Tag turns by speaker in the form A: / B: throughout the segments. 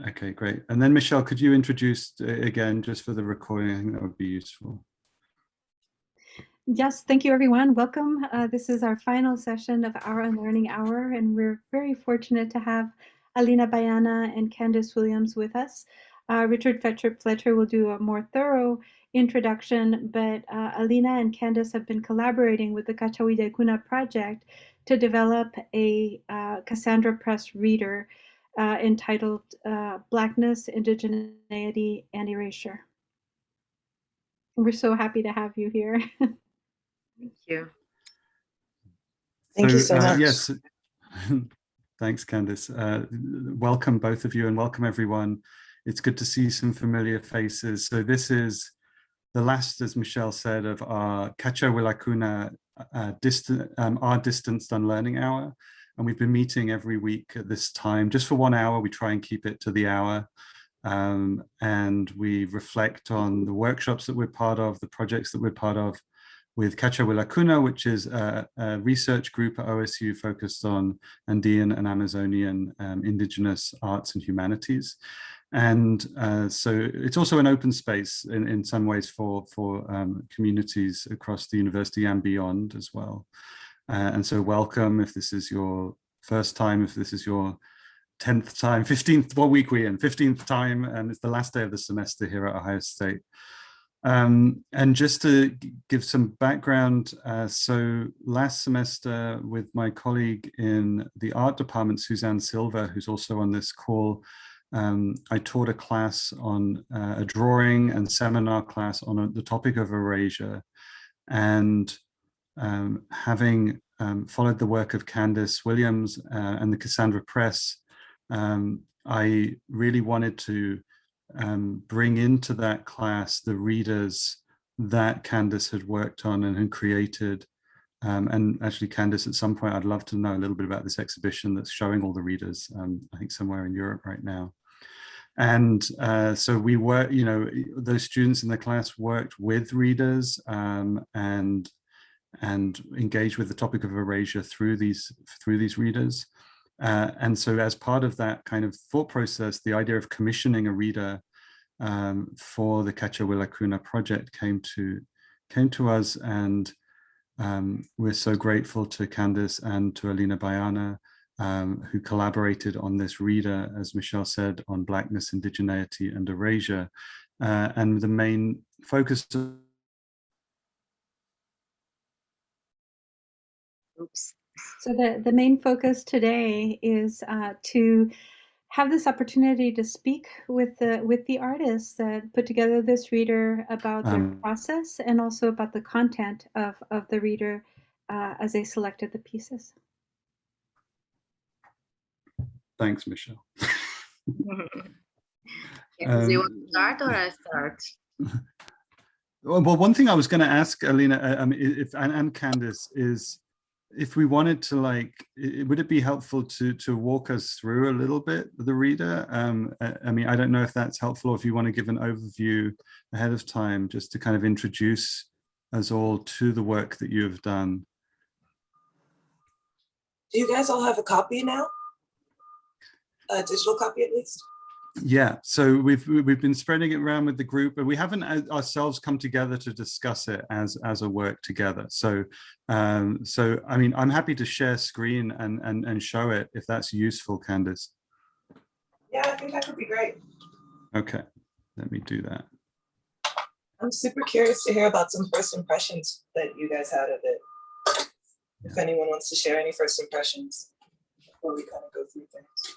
A: Okay, great. And then Michelle, could you introduce again, just for the recording? I think that would be useful.
B: Yes, thank you everyone. Welcome. This is our final session of our Unlearning Hour, and we're very fortunate to have Alina Bayana and Candace Williams with us. Richard Fletcher will do a more thorough introduction, but Alina and Candace have been collaborating with the Cachawide Cuna project to develop a Cassandra Press reader entitled Blackness, Indigeneity, and Erasure. We're so happy to have you here.
C: Thank you.
D: Thank you so much.
A: Yes, thanks, Candace. Welcome both of you, and welcome everyone. It's good to see some familiar faces. So this is the last, as Michelle said, of our Cachawide Cuna our distanced unlearning hour. And we've been meeting every week at this time, just for 1 hour. We try and keep it to the hour. And we reflect on the workshops that we're part of, the projects that we're part of, with Cachawide Cuna, which is a research group at OSU focused on Andean and Amazonian indigenous arts and humanities. And so it's also an open space in some ways for communities across the university and beyond as well. And so welcome if this is your first time, if this is your 10th time, 15th, what week we in, 15th time, and it's the last day of the semester here at Ohio State. And just to give some background, so last semester with my colleague in the art department, Suzanne Silva, who's also on this call, I taught a class on a drawing and seminar class on the topic of erasure. And having followed the work of Candace Williams and the Cassandra Press, I really wanted to bring into that class the readers that Candace had worked on and had created. And actually, Candace, at some point, I'd love to know a little bit about this exhibition that's showing all the readers, I think somewhere in Europe right now. And so we were, you know, those students in the class worked with readers and engaged with the topic of erasure through these readers. And so as part of that kind of thought process, the idea of commissioning a reader for the Cachawide Cuna project came to us, and we're so grateful to Candace and to Alina Bayana, who collaborated on this reader, as Michelle said, on Blackness, Indigeneity, and Erasure. And the main focus of
B: So the main focus today is to have this opportunity to speak with the artists that put together this reader about their process and also about the content of the reader as they selected the pieces.
A: Thanks, Michelle.
C: Do you want to start or I start?
A: Well, one thing I was going to ask Alina and Candace is, if we wanted to, like, would it be helpful to walk us through a little bit the reader? I mean, I don't know if that's helpful, or if you want to give an overview ahead of time, just to kind of introduce us all to the work that you have done.
D: Do you guys all have a copy now? A digital copy at least?
A: Yeah, so we've been spreading it around with the group, but we haven't ourselves come together to discuss it as a work together. So so I mean, I'm happy to share screen and show it if that's useful, Candace.
D: Yeah, I think that would be great.
A: Okay, let me do that.
D: I'm super curious to hear about some first impressions that you guys had of it. If anyone wants to share any first impressions before we kind of go through things.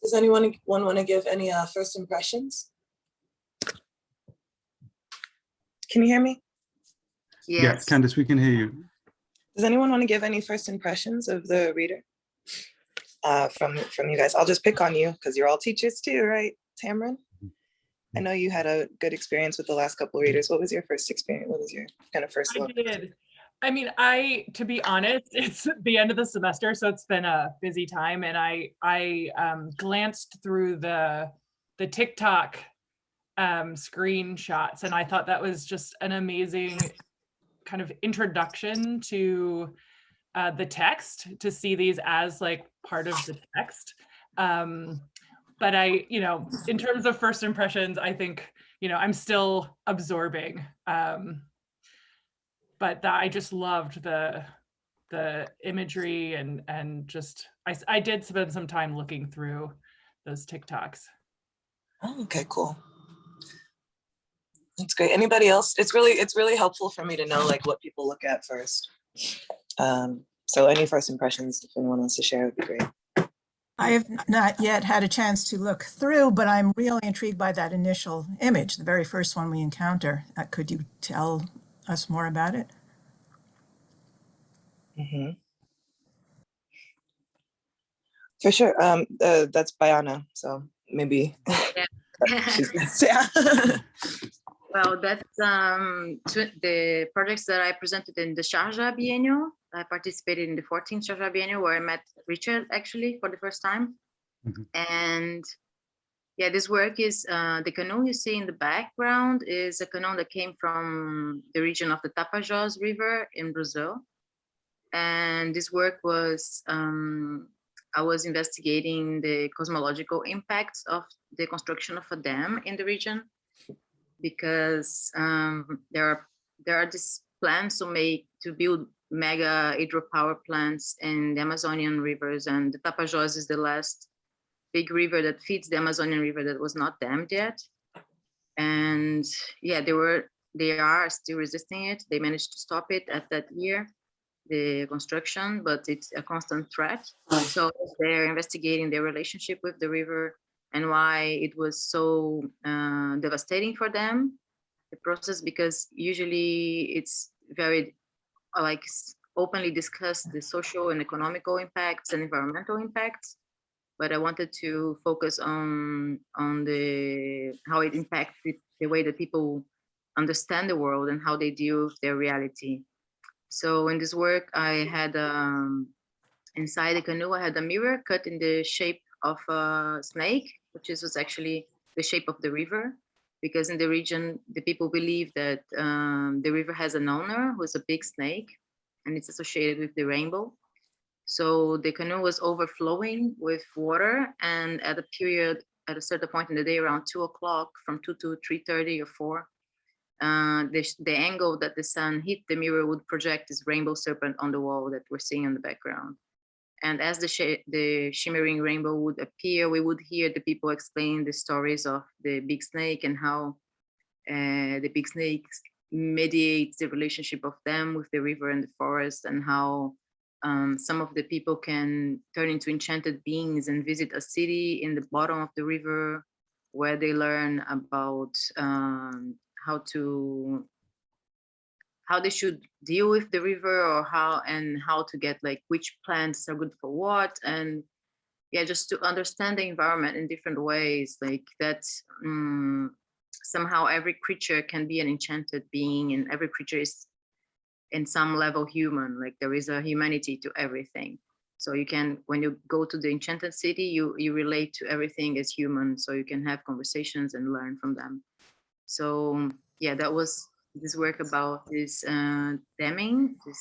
D: Does anyone want to give any first impressions? Can you hear me?
C: Yes.
A: Yeah, Candace, we can hear you.
D: Does anyone want to give any first impressions of the reader from you guys? I'll just pick on you because you're all teachers too, right, Tamron? I know you had a good experience with the last couple of readers. What was your first experience? What was your kind of first look?
E: I did. I mean, to be honest, it's the end of the semester, so it's been a busy time, and I glanced through the TikTok screenshots. And I thought that was just an amazing kind of introduction to the text, to see these as like part of the text. But I, in terms of first impressions, I think, I'm still absorbing. But I just loved the imagery and just, I did spend some time looking through those TikToks.
D: Oh, okay, cool. That's great. Anybody else? It's really helpful for me to know like what people look at first. So any first impressions, if anyone wants to share, would be great.
F: I have not yet had a chance to look through, but I'm really intrigued by that initial image, the very first one we encounter. Could you tell us more about it?
D: Mm-hmm. For sure. That's Bayana, so maybe.
C: Yeah.
D: She's next. Yeah.
C: Well, that's the projects that I presented in the Sharjah Biennial. I participated in the 14th Sharjah Biennial, where I met Richard actually for the first time. And yeah, this work is the canoe you see in the background is a canoe that came from the region of the Tapajós River in Brazil. And this work was, I was investigating the cosmological impacts of the construction of a dam in the region, because there are these plans to build mega hydropower plants in the Amazonian rivers, and the Tapajós is the last big river that feeds the Amazonian river that was not dammed yet. And yeah, they are still resisting it. They managed to stop it at that year, the construction, but it's a constant threat. So they're investigating their relationship with the river and why it was so devastating for them, the process, because usually it's very like openly discussed the social and economical impacts and environmental impacts. But I wanted to focus on how it impacts the way that people understand the world and how they deal with their reality. So in this work, I had inside the canoe, I had a mirror cut in the shape of a snake, which was actually the shape of the river, because in the region, the people believe that the river has an owner who's a big snake, and it's associated with the rainbow. So the canoe was overflowing with water, and at a certain point in the day, around 2 o'clock, from 2 to 3:30 or 4, the angle that the sun hit the mirror would project this rainbow serpent on the wall that we're seeing in the background. And as the shimmering rainbow would appear, we would hear the people explain the stories of the big snake and how the big snake mediates the relationship of them with the river and the forest, and how some of the people can turn into enchanted beings and visit a city in the bottom of the river, where they learn about how they should deal with the river, or how to get like which plants are good for what, and yeah, just to understand the environment in different ways, like that. Somehow every creature can be an enchanted being, and every creature is in some level human, like there is a humanity to everything. So you can, when you go to the enchanted city, you relate to everything as human, so you can have conversations and learn from them. So yeah, that was this work about this damming, this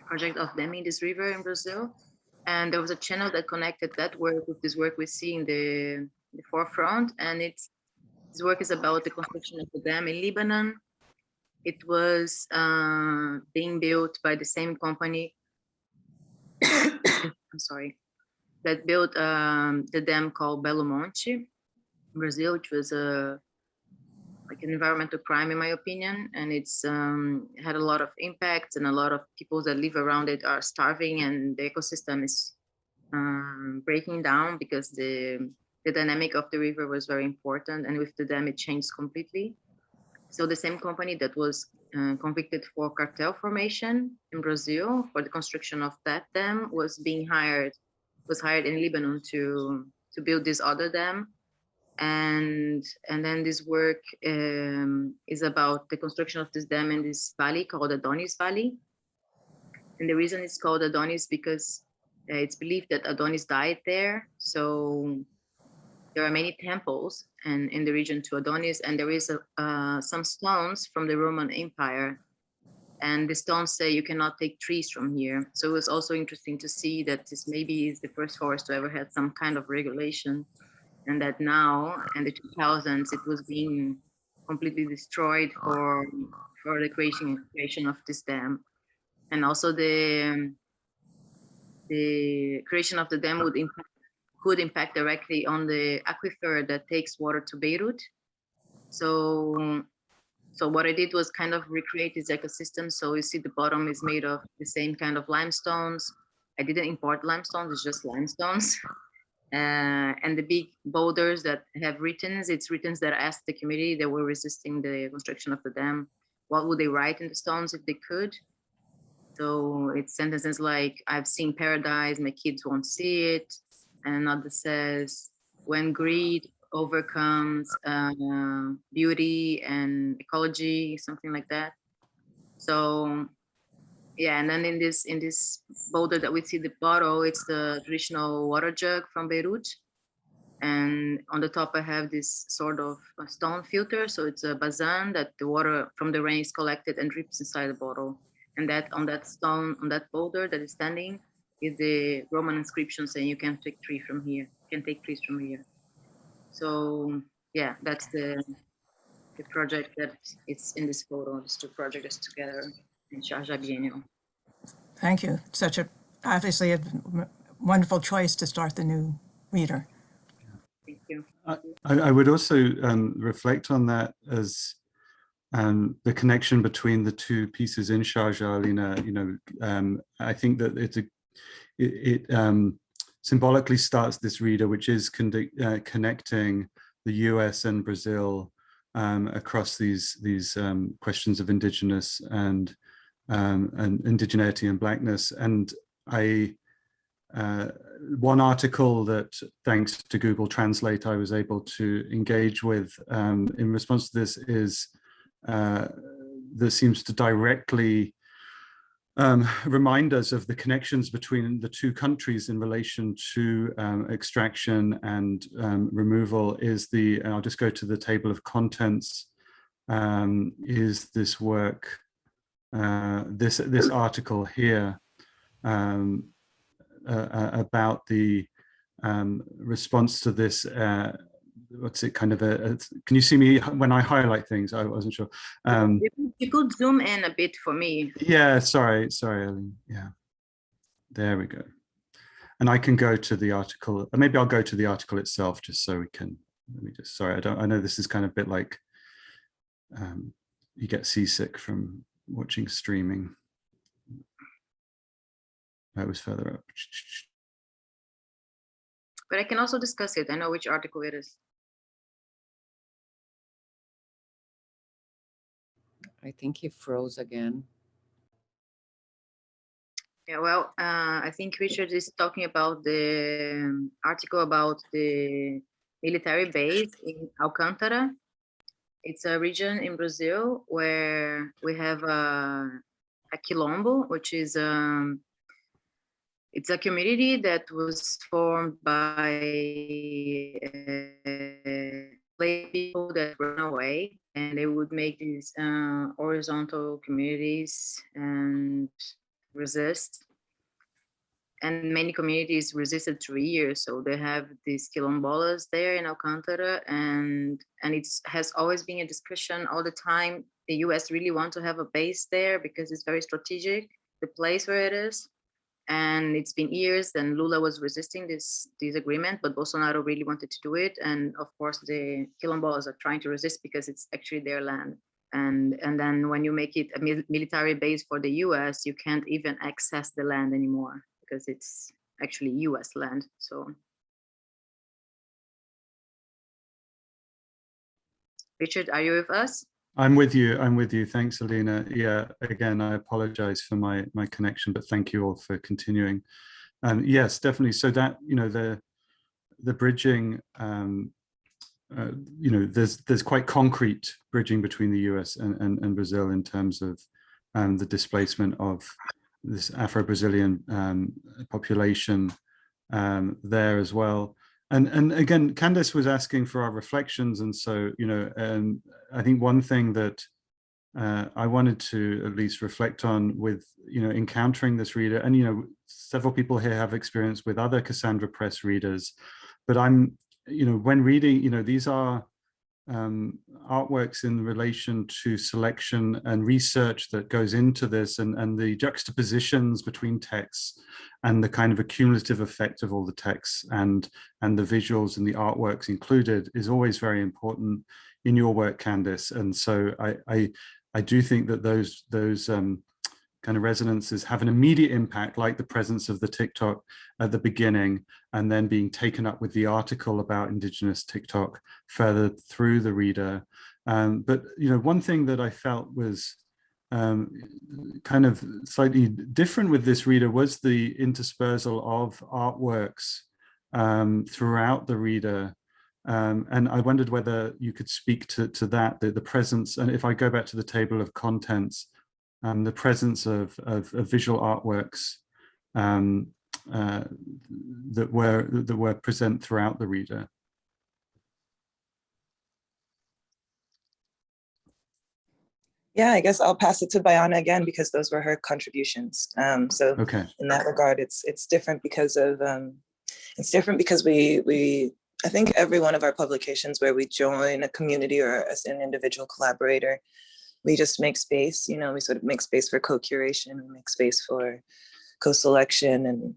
C: project of damming this river in Brazil. And there was a channel that connected that work with this work we see in the forefront. And this work is about the construction of the dam in Lebanon. It was being built by the same company, I'm sorry, that built the dam called Belo Monte, Brazil, which was like an environmental crime, in my opinion. And it's had a lot of impacts, and a lot of people that live around it are starving, and the ecosystem is breaking down, because the dynamic of the river was very important, and with the dam it changed completely. So the same company that was convicted for cartel formation in Brazil for the construction of that dam was hired in Lebanon to build this other dam. And then this work is about the construction of this dam in this valley called Adonis Valley. And the reason it's called Adonis because it's believed that Adonis died there. So there are many temples and in the region to Adonis, and there is some stones from the Roman Empire. And the stones say you cannot take trees from here. So it was also interesting to see that this maybe is the first forest to ever have some kind of regulation, and that now in the 2000s it was being completely destroyed for the creation of this dam. And also the creation of the dam could impact directly on the aquifer that takes water to Beirut. So what I did was kind of recreate this ecosystem. So you see the bottom is made of the same kind of limestones. I didn't import limestones, it's just limestones. And the big boulders that have written, it's written that asked the community that were resisting the construction of the dam, what would they write in the stones if they could? So it's sentences like, I've seen paradise, my kids won't see it. And another says, when greed overcomes beauty and ecology, something like that. So yeah, and then in this boulder that we see the bottle, it's the traditional water jug from Beirut. And on the top I have this sort of a stone filter. So it's a basin that the water from the rain is collected and drips inside the bottle. And that on that stone, on that boulder that is standing, is the Roman inscription saying you can take trees from here. You can take trees from here. So yeah, that's the project that it's in this photo. These two projects together in Sharjah Biennial.
F: Thank you. Obviously a wonderful choice to start the new reader.
C: Thank you.
A: I would also reflect on that as the connection between the two pieces in Sharjah, Alina. You know, I think that it symbolically starts this reader, which is connecting the US and Brazil across these questions of indigenous and indigeneity and blackness. And one article that, thanks to Google Translate, I was able to engage with in response to this is that seems to directly remind us of the connections between the two countries in relation to extraction and removal. Is I'll just go to the table of contents, is this work, this article here about the response to this, what's it kind of can you see me when I highlight things? I wasn't sure.
C: You could zoom in a bit for me.
A: Yeah, sorry, Ellen. Yeah, there we go. And I can go to the article. Maybe I'll go to the article itself just so we can. Let me just. Sorry, I know this is kind of a bit like you get seasick from watching streaming. That was further up.
C: But I can also discuss it. I know which article it is.
G: I think he froze again.
C: Yeah, well, I think Richard is talking about the article about the military base in Alcântara. It's a region in Brazil where we have a quilombo, which is it's a community that was formed by people that run away, and they would make these horizontal communities and resist. And many communities resisted 3 years, so they have these quilombolas there in Alcântara, and it has always been a discussion all the time. The US really want to have a base there because it's very strategic, the place where it is. And it's been years, and Lula was resisting this agreement, but Bolsonaro really wanted to do it. And of course, the quilombolas are trying to resist because it's actually their land. And then when you make it a military base for the US, you can't even access the land anymore because it's actually US land. So, Richard, are you with us?
A: I'm with you. I'm with you. Thanks, Alina. Yeah, again, I apologize for my connection, but thank you all for continuing. Yes, definitely. So that, you know, the bridging, you know, there's quite concrete bridging between the US and Brazil in terms of the displacement of this Afro-Brazilian population there as well. And again, Candice was asking for our reflections, and so, you know, I think one thing that I wanted to at least reflect on with, you know, encountering this reader, and, you know, several people here have experience with other Cassandra Press readers, but I'm, you know, when reading, you know, these are artworks in relation to selection and research that goes into this, and the juxtapositions between texts and the kind of accumulative effect of all the texts and the visuals and the artworks included is always very important in your work, Candice. And so I do think that those kind of resonances have an immediate impact, like the presence of the TikTok at the beginning, and then being taken up with the article about Indigenous TikTok further through the reader. But, you know, one thing that I felt was kind of slightly different with this reader was the interspersal of artworks throughout the reader. And I wondered whether you could speak to that, the presence, and if I go back to the table of contents, the presence of visual artworks that were present throughout the reader.
D: Yeah, I guess I'll pass it to Bayana again, because those were her contributions. So
A: okay.
D: In that regard, it's different because of we I think every one of our publications where we join a community or as an individual collaborator, we just make space, you know, we sort of make space for co-curation, we make space for co-selection, and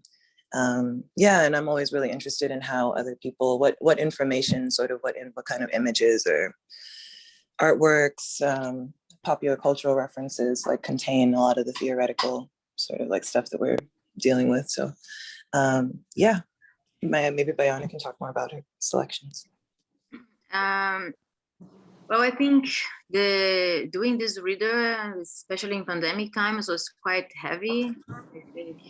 D: yeah, and I'm always really interested in how other people, what information, sort of what kind of images or artworks, popular cultural references like contain a lot of the theoretical sort of like stuff that we're dealing with. So yeah, maybe Bayana can talk more about her selections.
C: Well, I think doing this reader, especially in pandemic times, was quite heavy. I think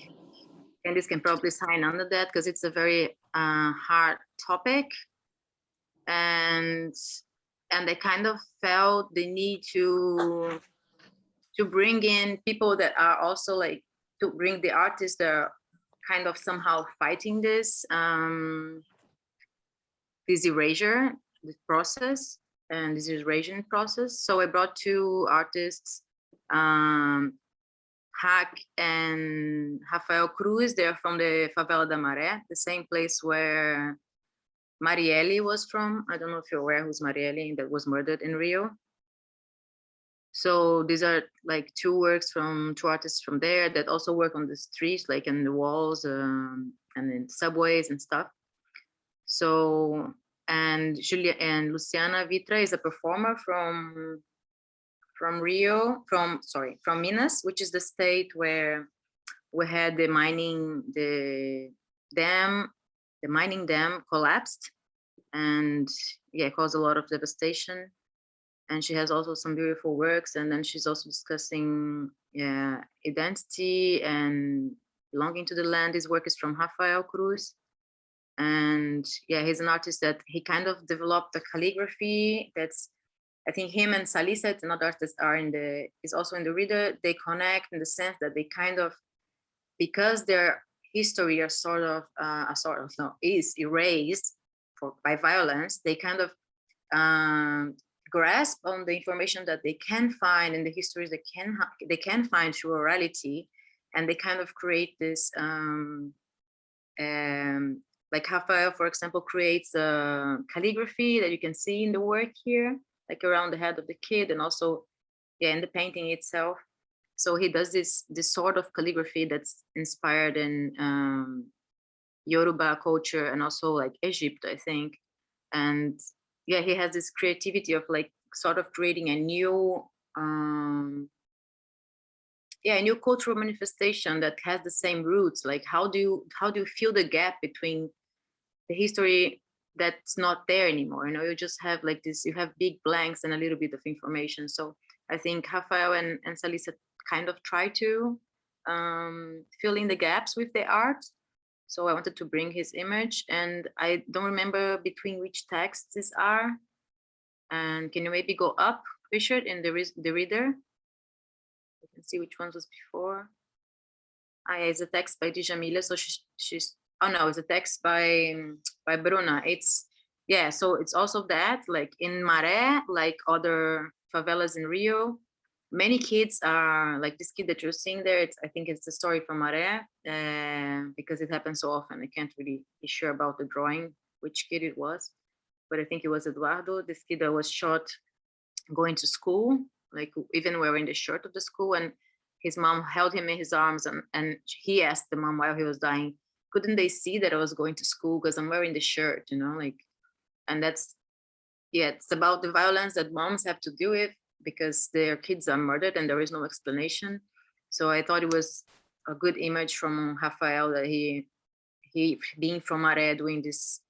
C: Candice can probably sign under that, because it's a very hard topic, and I kind of felt the need to bring in people that are also like, to bring the artists that are kind of somehow fighting this erasure, this process, and this erasure process. So I brought two artists, Hack and Rafael Cruz. They're from the Favela da Maré, the same place where Marielle was from. I don't know if you're aware who's Marielle, that was murdered in Rio. So these are like two works from two artists from there that also work on the streets, like in the walls and in subways and stuff. So, and Julia and Luciana Vitra is a performer from Rio, from Minas, which is the state where we had the mining dam collapsed, and yeah, caused a lot of devastation. And she has also some beautiful works, and then she's also discussing identity and belonging to the land. His work is from Rafael Cruz, and yeah, he's an artist that he kind of developed a calligraphy that's, I think him and Salisa, another artist, is also in the reader. They connect in the sense that they kind of, because their history is is erased by violence, they kind of grasp on the information that they can find in the histories they can find through orality, and they kind of create this like Rafael, for example, creates a calligraphy that you can see in the work here, like around the head of the kid, and also in the painting itself. So he does this sort of calligraphy that's inspired in Yoruba culture and also like Egypt, I think. And yeah, he has this creativity of like sort of creating a new a new cultural manifestation that has the same roots. Like how do you fill the gap between the history that's not there anymore? You know, you just have like this, you have big blanks and a little bit of information. So I think Rafael and Salisa kind of try to fill in the gaps with the art. So I wanted to bring his image, and I don't remember between which texts these are. And can you maybe go up, Richard, in the reader? You can see which ones was before. It's a text by Djamila. So she's oh no, it's a text by Bruna. It's, yeah, so it's also that, like in Maré, like other favelas in Rio, many kids are like this kid that you're seeing there. I think it's the story from Maré, because it happens so often. I can't really be sure about the drawing, which kid it was, but I think it was Eduardo, this kid that was shot going to school, like even wearing the shirt of the school, and his mom held him in his arms, and he asked the mom while he was dying, couldn't they see that I was going to school because I'm wearing the shirt, you know, like, and that's, yeah, it's about the violence that moms have to deal with because their kids are murdered and there is no explanation. So I thought it was a good image from Rafael, that he being from Maré, doing this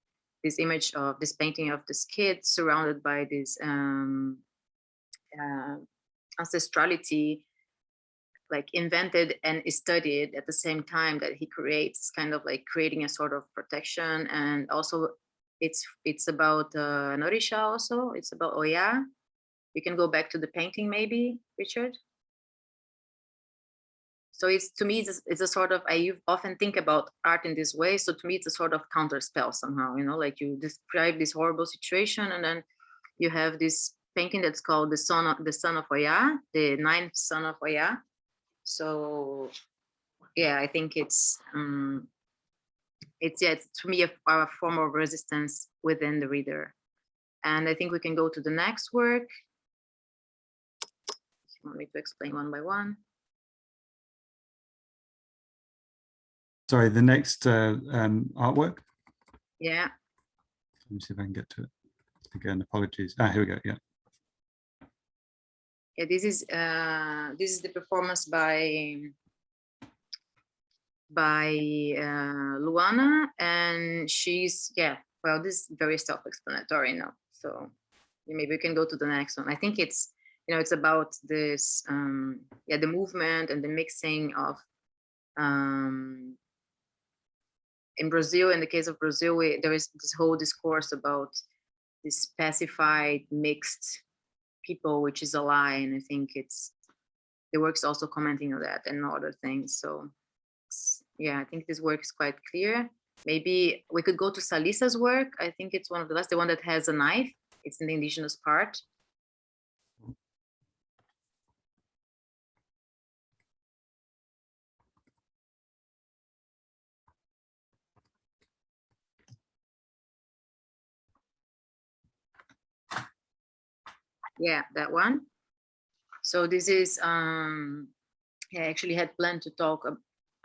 C: image of this painting of this kid surrounded by this ancestrality, like invented and studied at the same time that he creates, kind of like creating a sort of protection. And also it's about an Orisha also, it's about Oya. You can go back to the painting maybe, Richard. So it's, to me, it's a sort of, I often think about art in this way. So to me, it's a sort of counter spell somehow, you know, like you describe this horrible situation and then you have this painting that's called the son of Oya, the ninth son of Oya. So yeah, I think it's to me a form of resistance within the reader. And I think we can go to the next work. You want me to explain one by one?
A: Sorry, the next artwork.
C: Yeah.
A: Let me see if I can get to it. Again, apologies. Here we go. Yeah.
C: Yeah, this is the performance by Luana, and she's, yeah, well, this is very self-explanatory now, so maybe we can go to the next one. I think it's, you know, it's about this yeah, the movement and the mixing of in Brazil, in the case of Brazil, there is this whole discourse about this pacified mixed people, which is a lie, and I think the work's also commenting on that and other things. So yeah, I think this work is quite clear. Maybe we could go to Salissa's work. I think it's one of the last, the one that has a knife. It's in the indigenous part. Yeah, that one. So this is, yeah, I actually had planned to talk a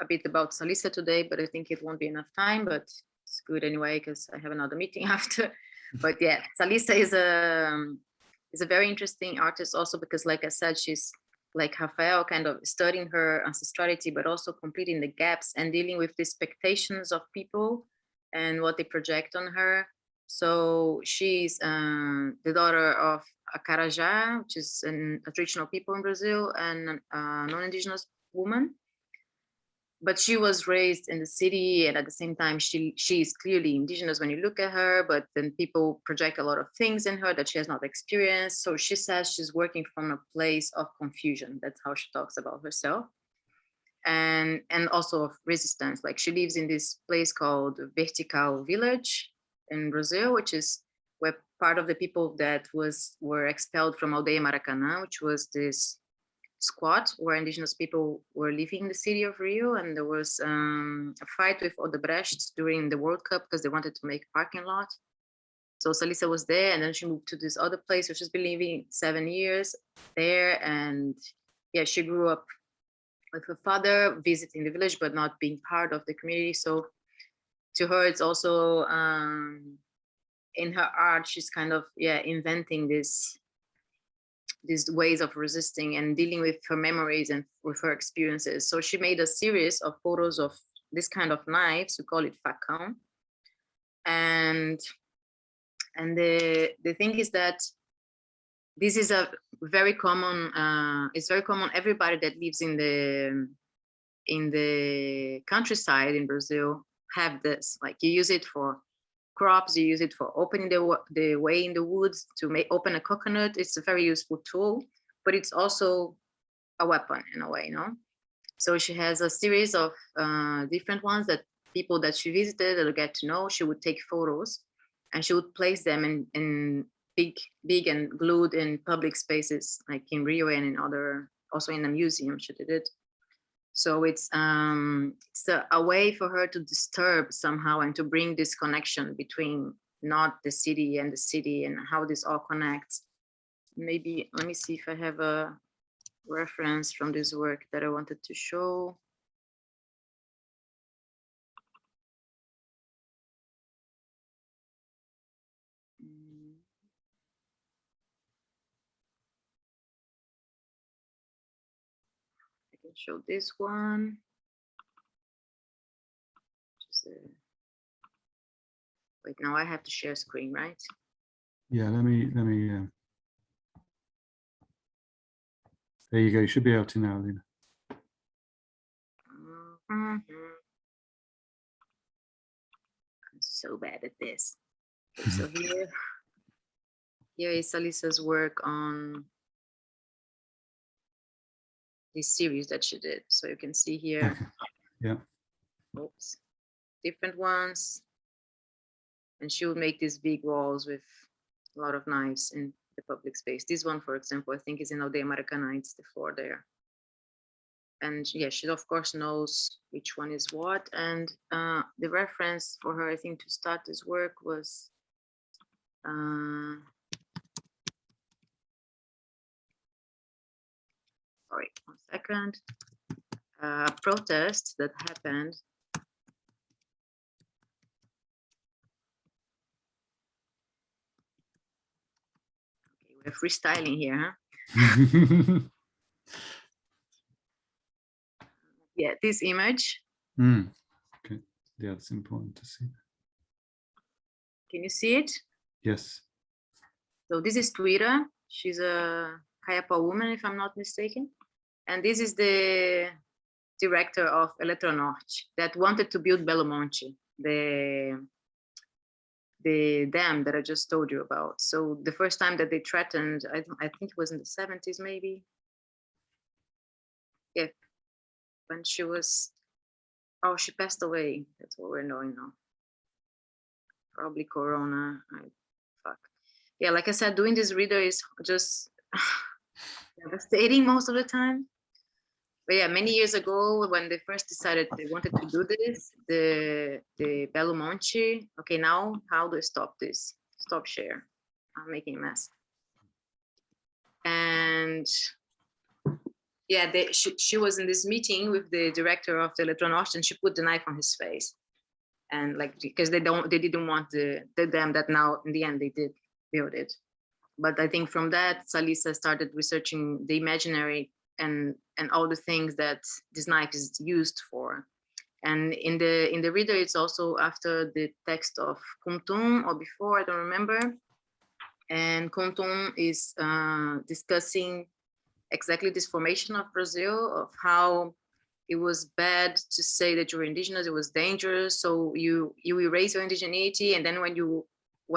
C: bit about Salissa today, but I think it won't be enough time, but it's good anyway, because I have another meeting after. But yeah, Salissa is a very interesting artist also, because like I said, she's like Rafael, kind of studying her ancestrality, but also completing the gaps and dealing with the expectations of people and what they project on her. So she's the daughter of a Carajá, which is a traditional people in Brazil, and a non-indigenous woman. But she was raised in the city, and at the same time, she is clearly indigenous when you look at her, but then people project a lot of things in her that she has not experienced. So she says she's working from a place of confusion. That's how she talks about herself. And also of resistance. Like she lives in this place called Vertical Village in Brazil, which is where part of the people that were expelled from Aldeia Maracanã, which was this squat where indigenous people were living in the city of Rio, and there was a fight with Odebrecht during the World Cup because they wanted to make a parking lot. So Salissa was there, and then she moved to this other place where she's been living 7 years there. And yeah, she grew up with her father, visiting the village, but not being part of the community. So to her, it's also in her art, she's kind of, yeah, inventing these ways of resisting and dealing with her memories and with her experiences. So she made a series of photos of this kind of knives. We call it facão. And the thing is that this is a very common, it's very common, everybody that lives in the countryside in Brazil have this. Like you use it for crops, you use it for opening the way in the woods to open a coconut. It's a very useful tool, but it's also a weapon in a way, you know? So she has a series of different ones that people that she visited or get to know, she would take photos and she would place them in big and glued in public spaces, like in Rio and in other, also in a museum she did it. So it's a way for her to disturb somehow and to bring this connection between not the city and the city and how this all connects. Maybe, let me see if I have a reference from this work that I wanted to show. I can show this one. Wait, now I have to share screen, right?
A: Yeah, let me. There you go. You should be able to now, Alina.
C: I'm so bad at this. So here is Alisa's work on this series that she did. So you can see here.
A: Okay. Yeah.
C: Oops. Different ones. And she would make these big walls with a lot of knives in the public space. This one, for example, I think is in Aldeia Maracanaitz, the floor there. And yeah, she of course knows which one is what. And the reference for her, I think, to start this work was sorry, 1 second. A protest that happened. Okay, we're freestyling here, huh? Yeah, this image.
A: Okay, yeah, it's important to see.
C: Can you see it?
A: Yes.
C: So this is Tuira. She's a Kayapa woman, if I'm not mistaken. And this is the director of Eletronorte that wanted to build Belo Monte, the dam that I just told you about. So the first time that they threatened, I think it was in the 70s, maybe. Yeah, when she was, oh, she passed away. That's what we're knowing now. Probably Corona. Fuck. Yeah, like I said, doing this reader is just devastating most of the time. But yeah, many years ago, when they first decided they wanted to do this, the Belo Monte, okay, now how do I stop this? Stop share. I'm making a mess. And yeah, she was in this meeting with the director of the Eletronorte, and she put the knife on his face. And like, because they didn't want the dam that now in the end they did build it. But I think from that, Salisa started researching the imaginary and all the things that this knife is used for. And in the reader, it's also after the text of Kumtum or before, I don't remember. And Kumtum is discussing exactly this formation of Brazil, of how it was bad to say that you were indigenous, it was dangerous. So you erase your indigeneity, and then when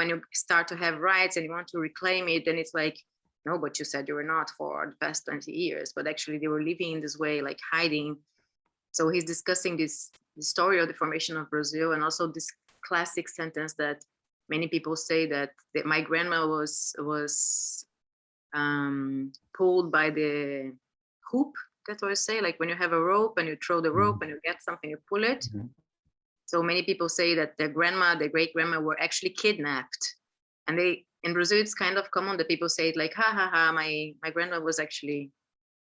C: you start to have rights and you want to reclaim it, then it's like, no, but you said you were not for the past 20 years, but actually they were living in this way, like hiding. So he's discussing the story of the formation of Brazil, and also this classic sentence that many people say that my grandma was pulled by the hoop. That's what I say, like when you have a rope and you throw the rope and you get something, you pull it. So many people say that their grandma, their great grandma were actually kidnapped. And in Brazil, it's kind of common that people say it like, ha ha ha, my grandma was actually,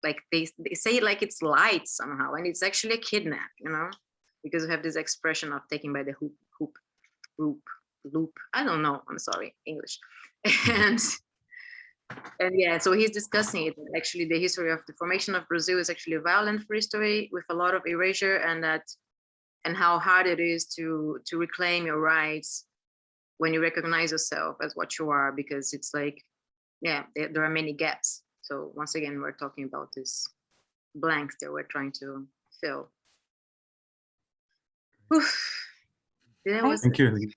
C: like they say it like it's light somehow. And it's actually a kidnap, you know, because we have this expression of taken by the loop. I don't know, I'm sorry, English. And yeah, so he's discussing it. Actually, the history of the formation of Brazil is actually a violent history with a lot of erasure, and how hard it is to reclaim your rights when you recognize yourself as what you are, because it's like, yeah, there are many gaps. So once again, we're talking about this blanks that we're trying to fill.
A: Thank you.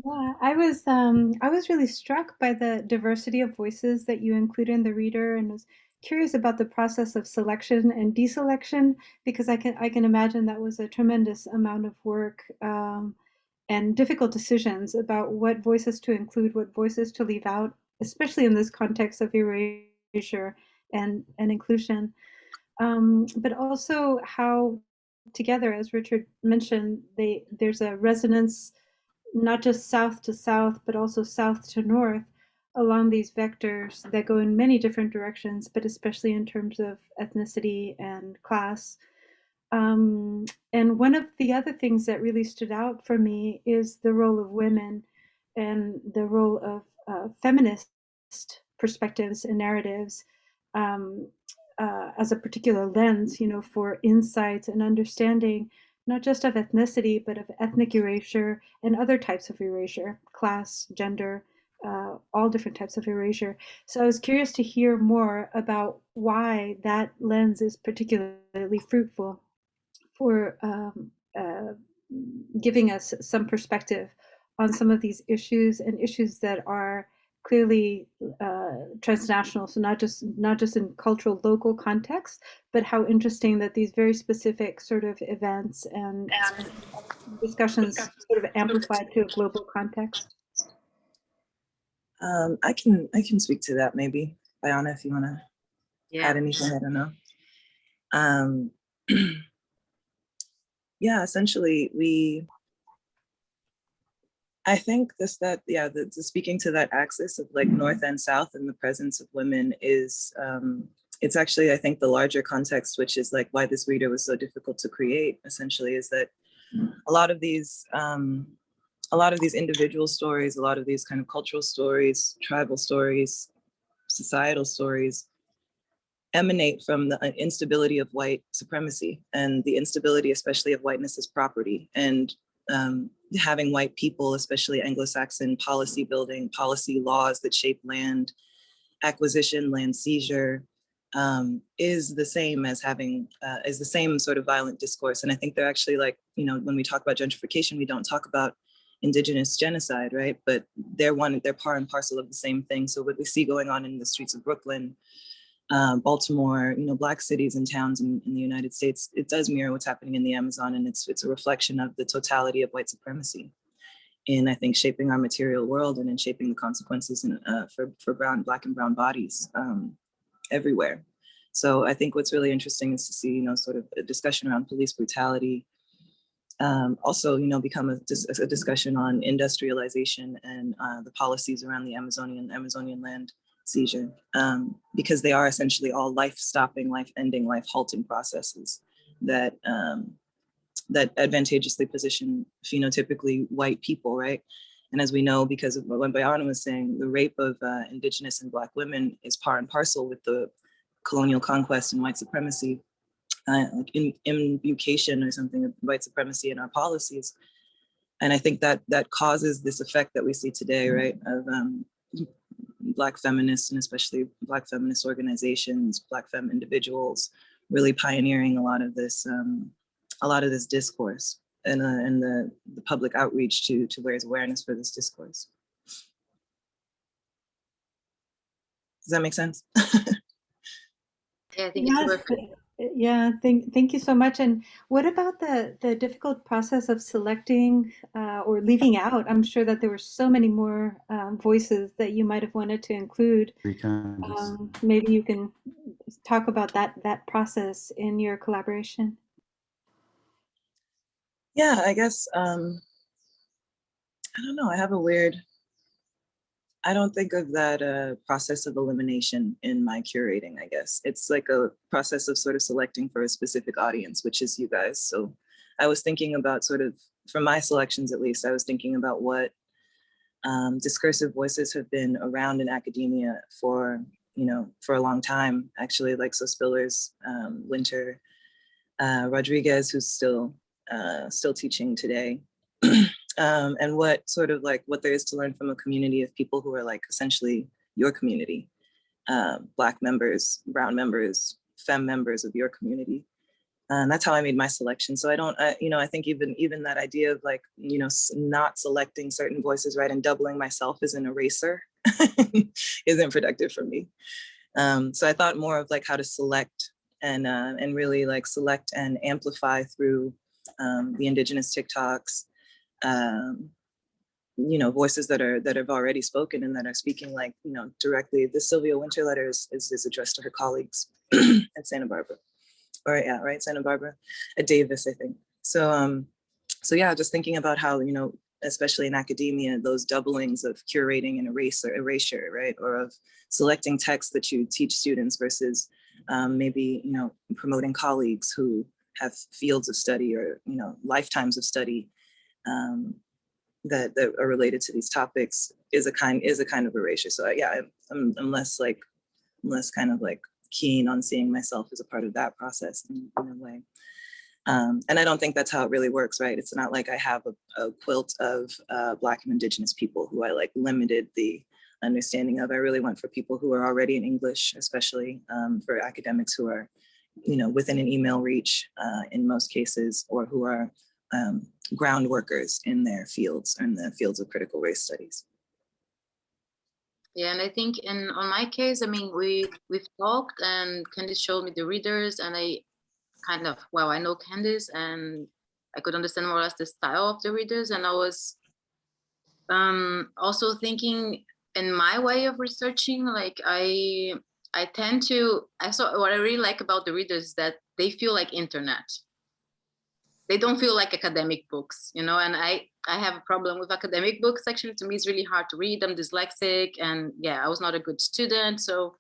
B: Yeah, I was really struck by the diversity of voices that you included in the reader, and was curious about the process of selection and deselection, because I can imagine that was a tremendous amount of work and difficult decisions about what voices to include, what voices to leave out, especially in this context of erasure and inclusion. But also how together, as Richard mentioned, there's a resonance not just south to south, but also south to north along these vectors that go in many different directions, but especially in terms of ethnicity and class. And one of the other things that really stood out for me is the role of women and the role of feminist perspectives and narratives as a particular lens, for insights and understanding, not just of ethnicity, but of ethnic erasure and other types of erasure, class, gender, all different types of erasure. So I was curious to hear more about why that lens is particularly fruitful for giving us some perspective on some of these issues, and issues that are clearly transnational. So not just in cultural local context, but how interesting that these very specific sort of events and discussions sort of amplified to a global context.
D: I can speak to that maybe, Bayana, if you want to add anything. I don't know. Yeah, essentially I think speaking to that axis of like North and South and the presence of women is, it's actually, I think, the larger context, which is like why this reader was so difficult to create, essentially, is that a lot of these individual stories, a lot of these kind of cultural stories, tribal stories, societal stories, emanate from the instability of white supremacy and the instability, especially of whiteness as property, and having white people, especially Anglo-Saxon policy building, policy laws that shape land acquisition, land seizure, is the same as having, is the same sort of violent discourse. And I think they're actually like, when we talk about gentrification, we don't talk about indigenous genocide, right? But they're part and parcel of the same thing. So what we see going on in the streets of Brooklyn, Baltimore, Black cities and towns in the United States, it does mirror what's happening in the Amazon, and it's a reflection of the totality of white supremacy in, I think, shaping our material world and in shaping the consequences for Black and brown bodies everywhere. So I think what's really interesting is to see, sort of a discussion around police brutality, also, become a discussion on industrialization and the policies around the Amazonian land seizure, because they are essentially all life-stopping, life-ending, life-halting processes that that advantageously position phenotypically white people, right? And as we know, because of what Bayana was saying, the rape of Indigenous and Black women is part and parcel with the colonial conquest and white supremacy, like invocation or something of white supremacy in our policies. And I think that causes this effect that we see today, right, of Black feminists, and especially Black feminist organizations, Black femme individuals, really pioneering a lot of this discourse and the public outreach to raise awareness for this discourse. Does that make sense?
C: Yeah, I think it's perfect.
B: Yeah, thank you so much. And what about the difficult process of selecting or leaving out? I'm sure that there were so many more voices that you might have wanted to include. Maybe you can talk about that process in your collaboration.
D: Yeah, I guess, I don't know, I don't think of that process of elimination in my curating, I guess. It's like a process of sort of selecting for a specific audience, which is you guys. So I was thinking about sort of, from my selections at least, I was thinking about what discursive voices have been around in academia for a long time, actually, like so Spillers, Winter, Rodriguez, who's still teaching today. And what sort of like what there is to learn from a community of people who are like essentially your community, Black members, brown members, femme members of your community. And that's how I made my selection. So I think even that idea of like, not selecting certain voices, right, and doubling myself as an eraser isn't productive for me. So I thought more of like how to select and really like select and amplify through the indigenous TikToks, you know, voices that have already spoken and that are speaking like, you know, directly. The Sylvia Winter letter is addressed to her colleagues at Santa Barbara, or yeah, right, Santa Barbara, at Davis, I think. So so yeah, just thinking about how, you know, especially in academia, those doublings of curating and erasure, right, or of selecting texts that you teach students versus maybe, you know, promoting colleagues who have fields of study or, you know, lifetimes of study that are related to these topics is a kind of erasure. So yeah, I'm less kind of like keen on seeing myself as a part of that process in a way. And I don't think that's how it really works, right? It's not like I have a quilt of Black and Indigenous people who I like limited the understanding of. I really went for people who are already in English, especially for academics who are, you know, within an email reach in most cases, or who are ground workers in their fields, or in the fields of critical race studies.
C: Yeah, and I think on my case, I mean, we've talked, and Candice showed me the readers, and I kind of, well, I know Candice, and I could understand more or less the style of the readers, and I was also thinking in my way of researching, like I tend to, what I really like about the readers is that they feel like internet. They don't feel like academic books, you know, and I have a problem with academic books. Actually, to me, it's really hard to read. I'm dyslexic, and yeah, I was not a good student. So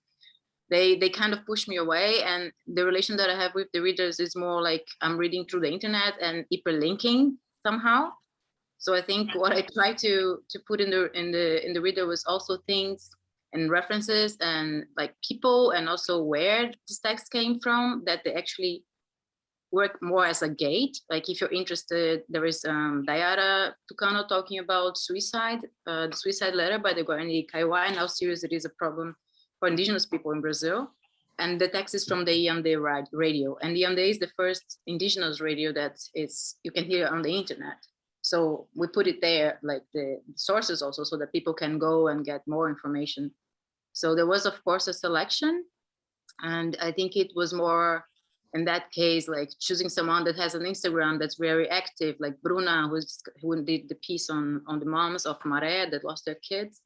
C: they kind of push me away. And the relation that I have with the readers is more like I'm reading through the internet and hyperlinking somehow. So I think what I try to put in the reader was also things and references and like people, and also where this text came from, that they actually work more as a gate. Like if you're interested, there is Dayara Tucano talking about suicide, the suicide letter by the Guarani Kaiowá, and how serious it is a problem for indigenous people in Brazil. And the text is from the Yande radio. And the Yande is the first indigenous radio that you can hear on the internet. So we put it there, like the sources also, so that people can go and get more information. So there was, of course, a selection. And I think it was more, in that case, like choosing someone that has an Instagram that's very active, like Bruna, who did the piece on the moms of Maré that lost their kids.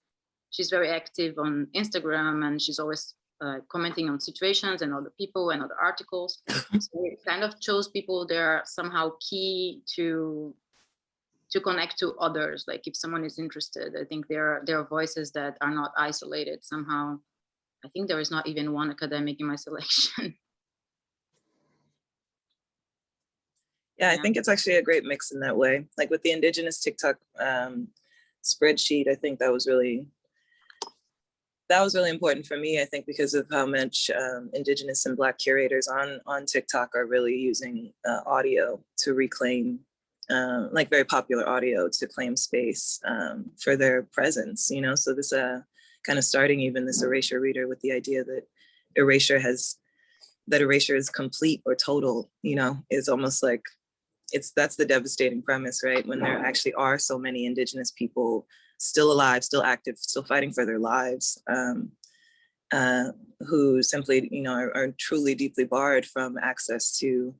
C: She's very active on Instagram, and she's always commenting on situations and other people and other articles. So we kind of chose people that are somehow key to connect to others. Like if someone is interested, I think there are voices that are not isolated somehow. I think there is not even one academic in my selection.
D: Yeah, I think it's actually a great mix in that way. Like with the indigenous TikTok spreadsheet, I think that was really important for me, I think, because of how much indigenous and Black curators on TikTok are really using audio to reclaim, like very popular audio to claim space for their presence, you know? So this kind of starting even this erasure reader with the idea that erasure is complete or total, you know, is almost like, that's the devastating premise, right? When there actually are so many indigenous people still alive, still active, still fighting for their lives, who simply, you know, are truly deeply barred from access to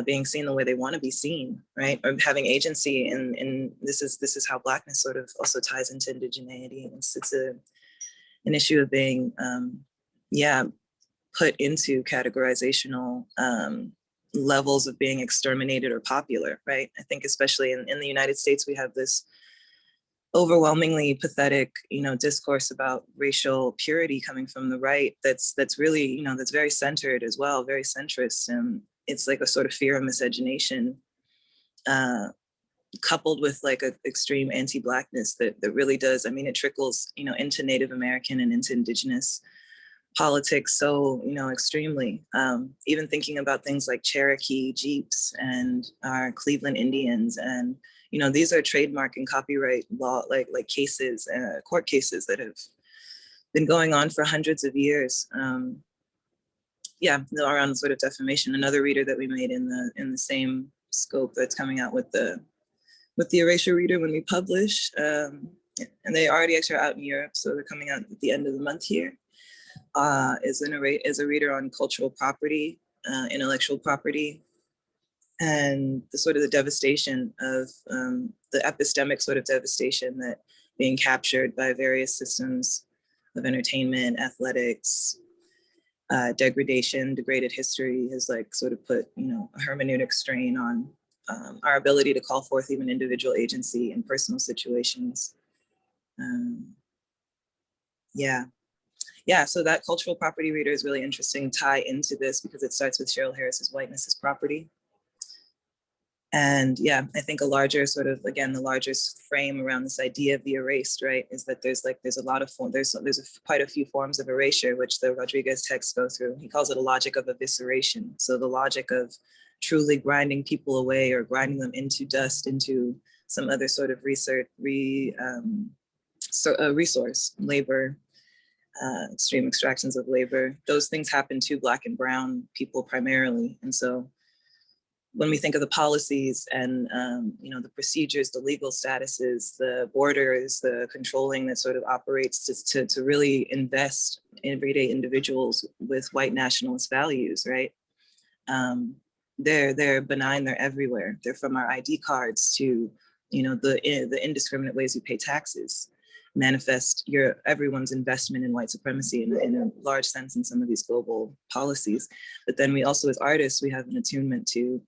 D: being seen the way they want to be seen, right? Or having agency. And this is how Blackness sort of also ties into indigeneity. It's an issue of being, put into categorizational levels of being exterminated or popular, right? I think especially in the United States, we have this overwhelmingly pathetic, you know, discourse about racial purity coming from the right that's really, you know, that's very centered as well, very centrist. And it's like a sort of fear of miscegenation coupled with like an extreme anti-Blackness that really does, I mean, it trickles, you know, into Native American and into indigenous politics so, you know, extremely. Even thinking about things like Cherokee Jeeps and our Cleveland Indians, and, you know, these are trademark and copyright law, like cases, court cases that have been going on for hundreds of years. Around sort of defamation. Another reader that we made in the same scope that's coming out with the erasure reader when we publish, and they already actually are out in Europe, so they're coming out at the end of the month here. is a reader on cultural property, intellectual property, and the sort of the devastation of the epistemic sort of devastation that being captured by various systems of entertainment, athletics, degradation, degraded history has like sort of put, you know, a hermeneutic strain on our ability to call forth even individual agency in personal situations. Yeah, so that cultural property reader is really interesting tie into this because it starts with Cheryl Harris's Whiteness is Property. And yeah, I think a larger sort of, again, the larger frame around this idea of the erased, right, is that there's a lot of quite a few forms of erasure, which the Rodriguez texts go through. He calls it a logic of evisceration. So the logic of truly grinding people away or grinding them into dust, into some other sort of resource, labor, extreme extractions of labor. Those things happen to Black and Brown people primarily. And so when we think of the policies and you know, the procedures, the legal statuses, the borders, the controlling that sort of operates to really invest in everyday individuals with white nationalist values, right? They're benign, they're everywhere. They're from our ID cards to, you know, the indiscriminate ways we pay taxes, manifest everyone's investment in white supremacy in a large sense in some of these global policies. But then we also, as artists, we have an attunement to,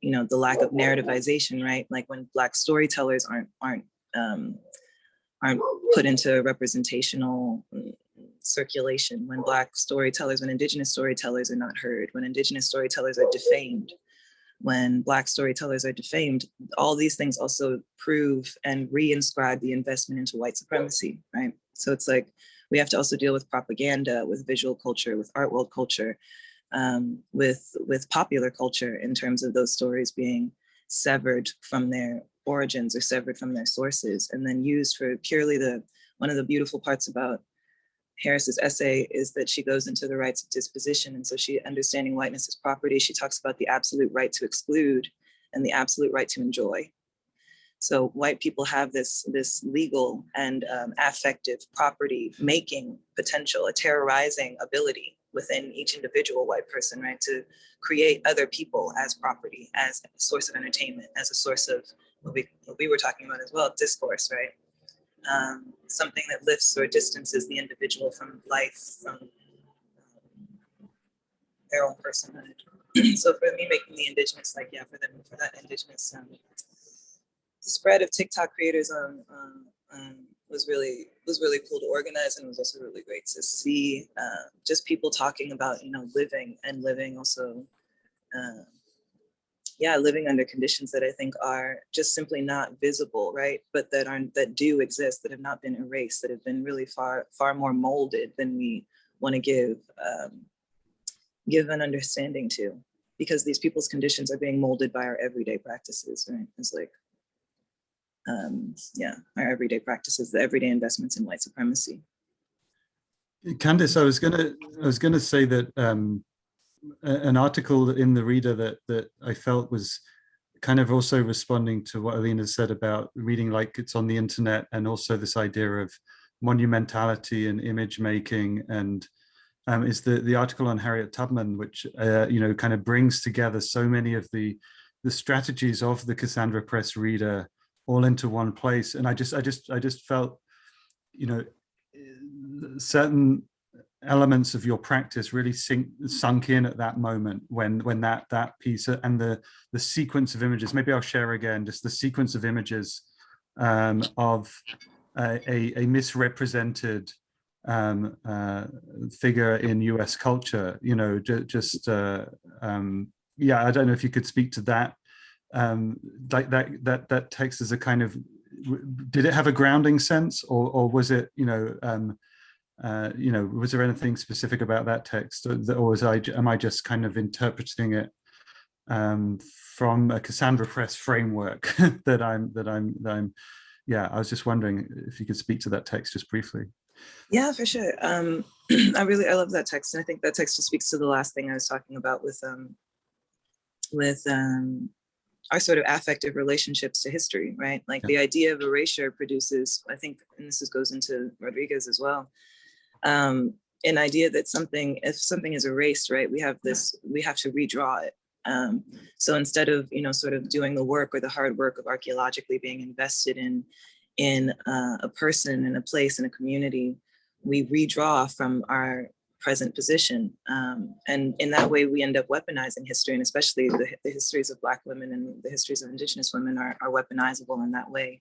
D: you know, the lack of narrativization, right? Like when Black storytellers aren't put into representational circulation, when Black storytellers, when Indigenous storytellers are not heard, when Indigenous storytellers are defamed, when Black storytellers are defamed, all these things also prove and re-inscribe the investment into white supremacy, right? So it's like, we have to also deal with propaganda, with visual culture, with art world culture, with popular culture in terms of those stories being severed from their origins or severed from their sources and then used for purely one of the beautiful parts about Harris's essay is that she goes into the rites of disposition. And so she, understanding whiteness as property, she talks about the absolute right to exclude and the absolute right to enjoy. So white people have this legal and affective property making potential, a terrorizing ability within each individual white person, right? To create other people as property, as a source of entertainment, as a source of what we were talking about as well, discourse, right? Something that lifts or distances the individual from life, from their own personhood. So for me, making the Indigenous, like, yeah, for that Indigenous spread of TikTok creators was really cool to organize, and it was also really great to see just people talking about, you know, living also, living under conditions that I think are just simply not visible, right? But that do exist, that have not been erased, that have been really far more molded than we want to give an understanding to, because these people's conditions are being molded by our everyday practices, right? It's like, our everyday practices, the everyday investments in white supremacy.
A: Candice, I was gonna say that an article in the Reader that I felt was kind of also responding to what Alina said about reading like it's on the internet, and also this idea of monumentality and image making, and is the article on Harriet Tubman, which you know, kind of brings together so many of the strategies of the Cassandra Press Reader all into one place. And I just felt, you know, certain elements of your practice really sunk in at that moment when that piece and the sequence of images. Maybe I'll share again just the sequence of images of a misrepresented figure in US culture, you know, yeah, I don't know if you could speak to that. Like that text as a kind of, did it have a grounding sense, or was it, you know, was there anything specific about that text, or am I just kind of interpreting it from a Cassandra Press framework that I'm yeah, I was just wondering if you could speak to that text just briefly.
D: Yeah, for sure. I love that text, and I think that text just speaks to the last thing I was talking about with our sort of affective relationships to history, right? Like the idea of erasure produces, I think, and this goes into Rodriguez as well, an idea that if something is erased, right, we have to redraw it. So instead of, sort of doing the work or the hard work of archaeologically being invested in a person, in a place, in a community, we redraw from our present position. And in that way, we end up weaponizing history, and especially the histories of Black women and the histories of Indigenous women are weaponizable in that way.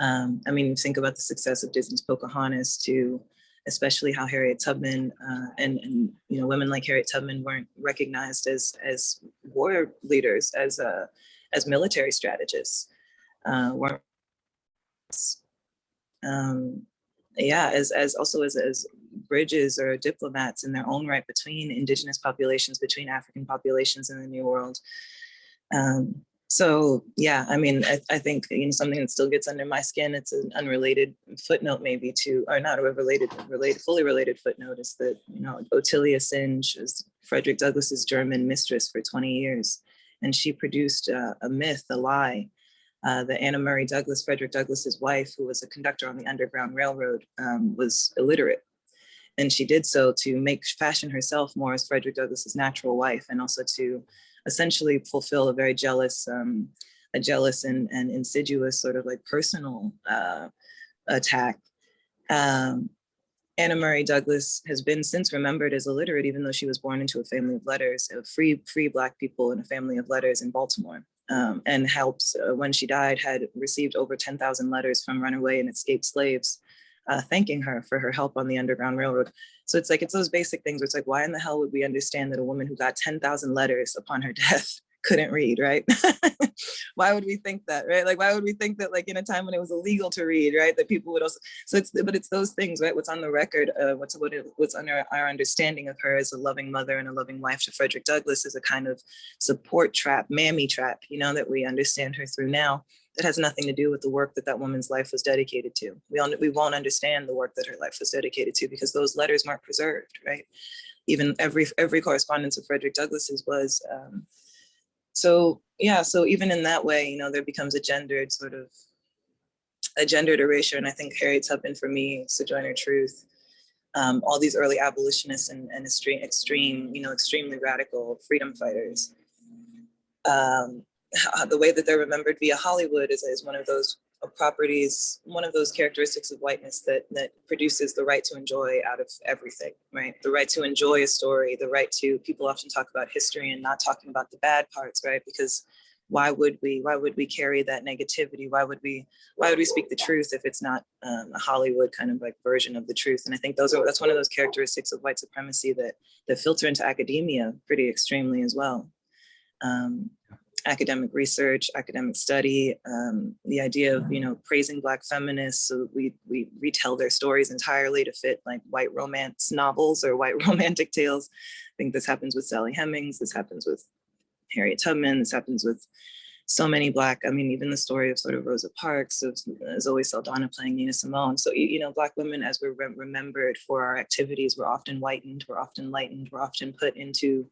D: I mean, think about the success of Disney's Pocahontas, to especially how Harriet Tubman and women like Harriet Tubman weren't recognized as war leaders, as military strategists, weren't as bridges or diplomats in their own right between Indigenous populations, between African populations in the New World. So yeah, I mean, I think something that still gets under my skin, it's an unrelated footnote maybe to, or not a fully related footnote, is that Ottilia Singe was Frederick Douglass's German mistress for 20 years, and she produced a myth, a lie, that Anna Murray Douglas, Frederick Douglass's wife, who was a conductor on the Underground Railroad, was illiterate. And she did so to fashion herself more as Frederick Douglass's natural wife, and also to essentially fulfill a very jealous and insidious sort of like personal attack. Anna Murray Douglas has been since remembered as illiterate, even though she was born into a family of letters, of free Black people in a family of letters in Baltimore. And helps, when she died, had received over 10,000 letters from runaway and escaped slaves, thanking her for her help on the Underground Railroad. So it's those basic things where it's like, why in the hell would we understand that a woman who got 10,000 letters upon her death couldn't read, right? Why would we think that, right? Like, why would we think that, like, in a time when it was illegal to read, right, that people would also, but it's those things, right? What's on the record, what's under our understanding of her as a loving mother and a loving wife to Frederick Douglass is a kind of support trap, mammy trap, that we understand her through now. That has nothing to do with the work that woman's life was dedicated to. We won't understand the work that her life was dedicated to because those letters weren't preserved, right? Even every correspondence of Frederick Douglass's was. So even in that way, there becomes a gendered erasure. And I think Harriet Tubman, for me, Sojourner Truth, all these early abolitionists and extremely radical freedom fighters, the way that they're remembered via Hollywood is one of those properties, one of those characteristics of whiteness that produces the right to enjoy out of everything, right? The right to enjoy a story, the right to, people often talk about history and not talking about the bad parts, right? Because why would we carry that negativity? Why would we speak the truth if it's not a Hollywood kind of like version of the truth? And I think that's one of those characteristics of white supremacy that filter into academia pretty extremely as well. Academic research, academic study, the idea of, praising Black feminists. So we retell their stories entirely to fit like white romance novels or white romantic tales. I think this happens with Sally Hemings. This happens with Harriet Tubman. This happens with so many Black, even the story of sort of Rosa Parks, of Zoe Saldana playing Nina Simone. So, Black women, as we're remembered for our activities, we're often whitened, we're often lightened, we're often put into,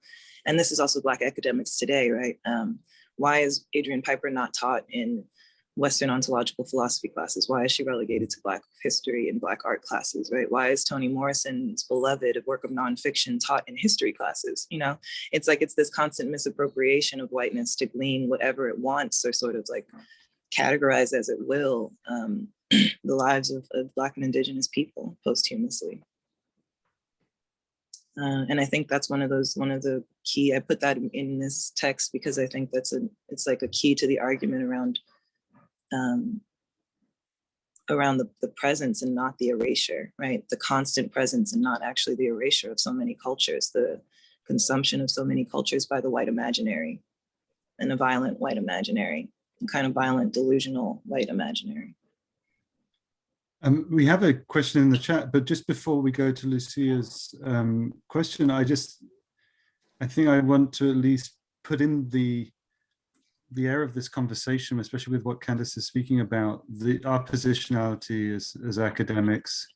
D: and this is also Black academics today, right? Why is Adrian Piper not taught in Western ontological philosophy classes? Why is she relegated to Black history and Black art classes, right? Why is Toni Morrison's beloved work of nonfiction taught in history classes? It's this constant misappropriation of whiteness to glean whatever it wants or sort of like categorize as it will the lives of Black and Indigenous people posthumously. And I think that's one of the key, I put that in this text because I think it's like a key to the argument around the presence and not the erasure, right? The constant presence and not actually the erasure of so many cultures, the consumption of so many cultures by the white imaginary, and a violent white imaginary, kind of violent, delusional white imaginary.
A: We have a question in the chat, but just before we go to Lucia's question, I think I want to at least put in the air of this conversation, especially with what Candice is speaking about, our positionality as academics,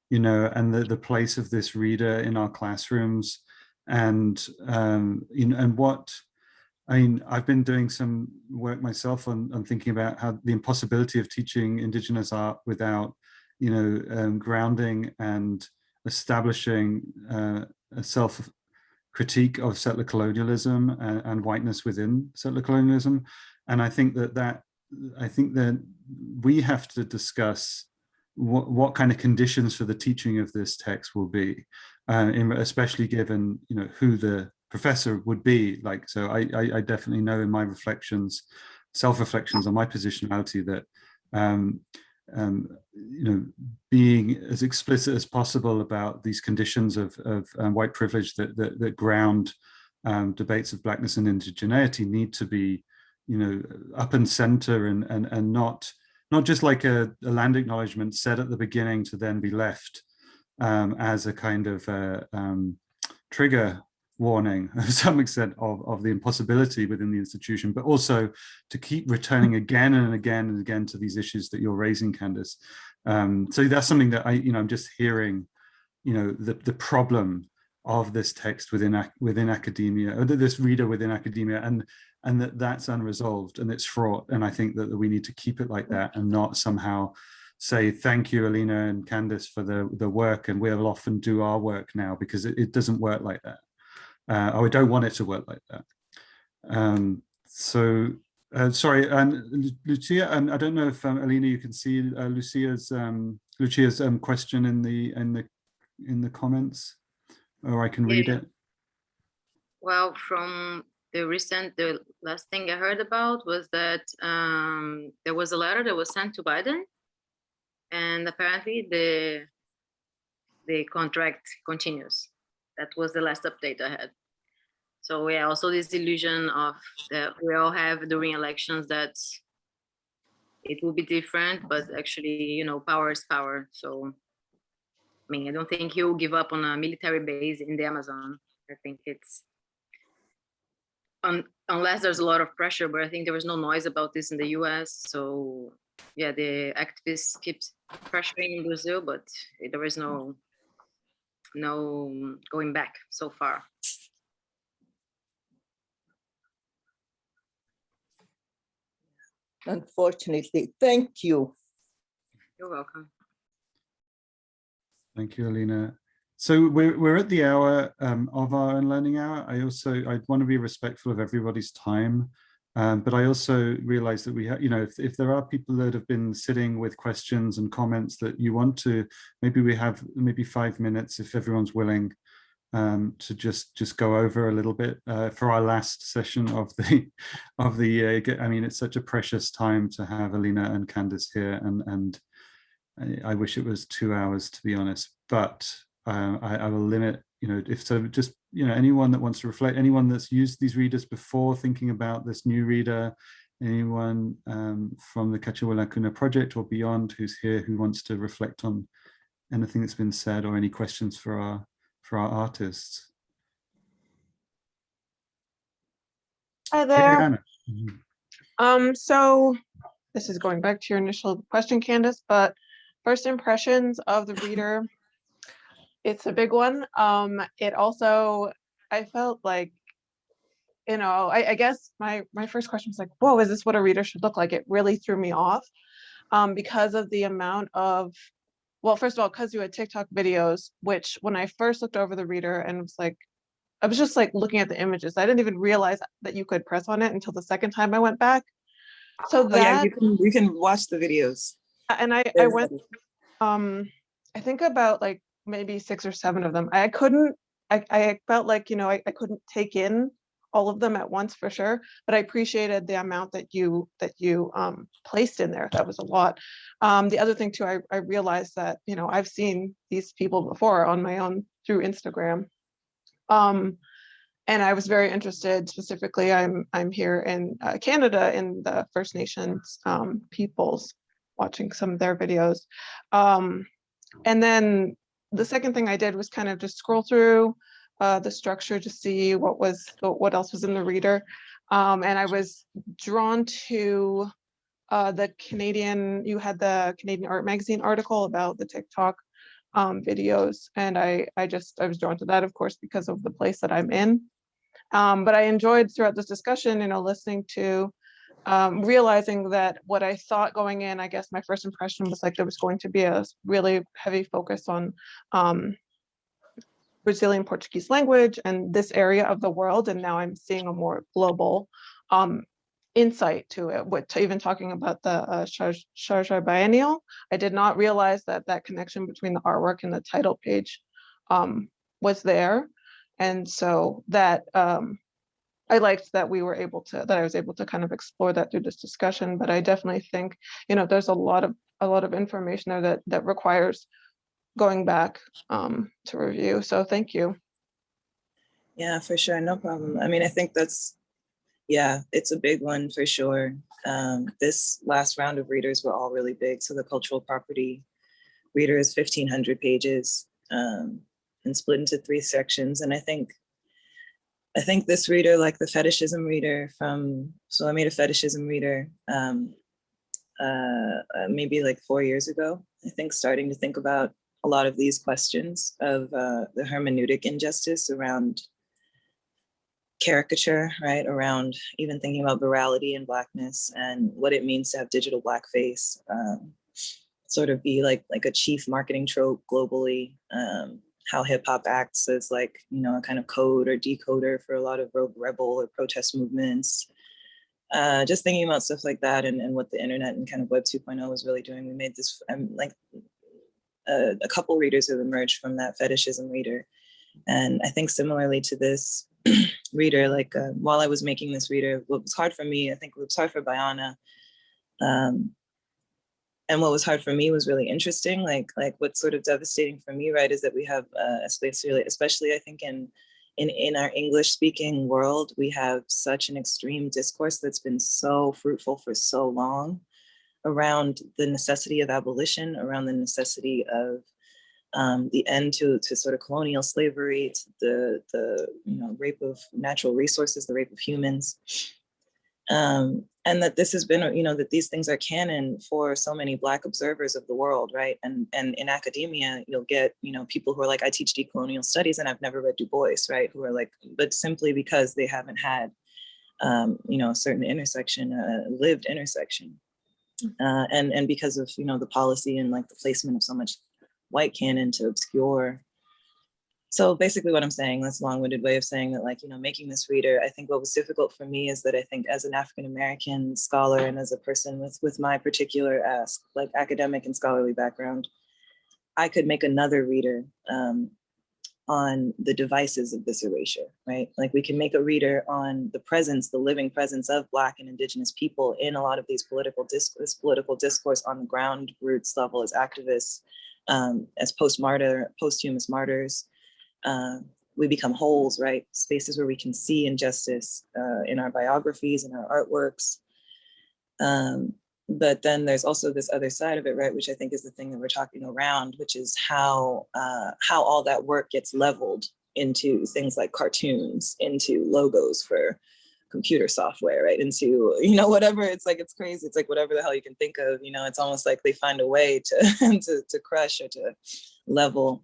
A: and the place of this reader in our classrooms, and what. I've been doing some work myself on thinking about how the impossibility of teaching Indigenous art without grounding and establishing a self-critique of settler colonialism and whiteness within settler colonialism. And I think that we have to discuss what kind of conditions for the teaching of this text will be, especially given who the professor would be. Like, so I definitely know in my reflections, self-reflections on my positionality, that being as explicit as possible about these conditions of white privilege that ground debates of blackness and indigeneity need to be up and center, and not just like a land acknowledgement said at the beginning to then be left as a kind of trigger warning to some extent of the impossibility within the institution, but also to keep returning again and again and again to these issues that you're raising, Candice. So that's something that I'm just hearing, the problem of this text within academia, or this reader within academia, and that's unresolved and it's fraught. And I think that we need to keep it like that and not somehow say, thank you, Alina and Candice, for the work, and we'll often do our work now, because it doesn't work like that. Or I don't want it to work like that. Sorry, and Lucia, I don't know if Alina, you can see Lucia's question in the comments, or I can read it.
C: Well, from the last thing I heard about was that there was a letter that was sent to Biden, and apparently the contract continues. That was the last update I had. So yeah, also this illusion of that we all have during elections that it will be different, but actually, power is power. So, I mean, I don't think he will give up on a military base in the Amazon. I think it's, unless there's a lot of pressure, but I think there was no noise about this in the US. So yeah, the activists keep pressuring in Brazil, but there was no going back so far.
H: Unfortunately, thank you.
C: You're welcome.
A: Thank you, Alina. So we're at the hour of our Unlearning hour. I want to be respectful of everybody's time, but I also realize that we have, if there are people that have been sitting with questions and comments that you want to, maybe 5 minutes, if everyone's willing, to just go over a little bit for our last session of the year. I mean, it's such a precious time to have Alina and Candice here, and I wish it was 2 hours, to be honest, but I will limit, if so, just, anyone that wants to reflect, anyone that's used these readers before thinking about this new reader, anyone from the Cachawalacuna project or beyond who's here, who wants to reflect on anything that's been said, or any questions for our artists.
I: Hi there.
A: Hey, Anna.
I: So this is going back to your initial question, Candice, but first impressions of the reader, it's a big one. It also, I felt like, I guess my first question was like, whoa, is this what a reader should look like? It really threw me off because of the amount of, well, first of all, because you had TikTok videos, which when I first looked over the reader and was like, I was just like looking at the images. I didn't even realize that you could press on it until the second time I went back. So that,
D: you can watch the videos.
I: and I went, I think about like maybe 6 or 7 of them. I felt like, I couldn't take in all of them at once for sure, but I appreciated the amount that you placed in there. That was a lot. The other thing too, I realized that, I've seen these people before on my own through Instagram. And I was very interested, specifically, I'm here in Canada in the First Nations peoples, watching some of their videos. And then the second thing I did was kind of just scroll through the structure to see what else was in the reader. And I was drawn to you had the Canadian Art Magazine article about the TikTok videos. And I was drawn to that, of course, because of the place that I'm in. But I enjoyed throughout this discussion, listening to, realizing that what I thought going in, I guess my first impression was like there was going to be a really heavy focus on Brazilian Portuguese language and this area of the world. And now I'm seeing a more global insight to it, with even talking about the Sharjah Biennial. I did not realize that that connection between the artwork and the title page was there. And so that I liked that we were able to, that I was able to kind of explore that through this discussion. But I definitely think, you know, there's a lot of information there that requires going back to review. So thank you.
D: Yeah, for sure. No problem. I mean, I think that's, yeah, it's a big one for sure. This last round of readers were all really big. So the cultural property reader is 1,500 pages and split into 3 sections. And I think this reader, like the fetishism reader so I made a fetishism reader maybe like 4 years ago, I think, starting to think about a lot of these questions of the hermeneutic injustice around caricature, right? Around even thinking about virality and Blackness and what it means to have digital Blackface sort of be like a chief marketing trope globally. How hip hop acts as like, you know, a kind of code or decoder for a lot of rogue rebel or protest movements. Just thinking about stuff like that and what the internet and kind of Web 2.0 was really doing. We made this, a couple readers have emerged from that fetishism reader. And I think similarly to this reader, like while I was making this reader, what was hard for me, I think what was hard for Bayana, and what was hard for me was really interesting. Like what's sort of devastating for me, right, is that we have especially I think in our English speaking world, we have such an extreme discourse that's been so fruitful for so long around the necessity of abolition, around the necessity of the end to sort of colonial slavery, to the rape of natural resources, the rape of humans. And that this has been, that these things are canon for so many Black observers of the world, right? And in academia, you'll get, people who are like, I teach decolonial studies and I've never read Du Bois, right? Who are like, but simply because they haven't had, a certain intersection, lived intersection. And because of, the policy and like the placement of so much white canon to obscure. So basically what I'm saying, that's a long-winded way of saying that, like, making this reader, I think what was difficult for me is that I think as an African-American scholar and as a person with my particular like academic and scholarly background, I could make another reader on the devices of this erasure, right? Like we can make a reader on the presence, the living presence of Black and Indigenous people in a lot of these political discourse on the ground roots level as activists, as posthumous martyrs. We become wholes, right? Spaces where we can see injustice in our biographies and our artworks. But then there's also this other side of it, right? Which I think is the thing that we're talking around, which is how all that work gets leveled into things like cartoons, into logos for computer software, right? Into, whatever, it's like, it's crazy. It's like whatever the hell you can think of, it's almost like they find a way to, to crush or to level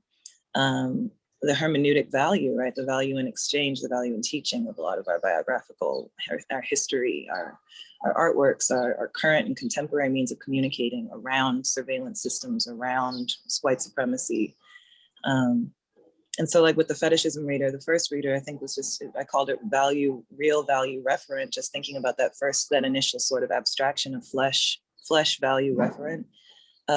D: the hermeneutic value, right? The value in exchange, the value in teaching of a lot of our biographical, our history, our artworks, our current and contemporary means of communicating around surveillance systems, around white supremacy. And so like with the fetishism reader, the first reader, I think was just, I called it real value referent, just thinking about that initial sort of abstraction of flesh value referent.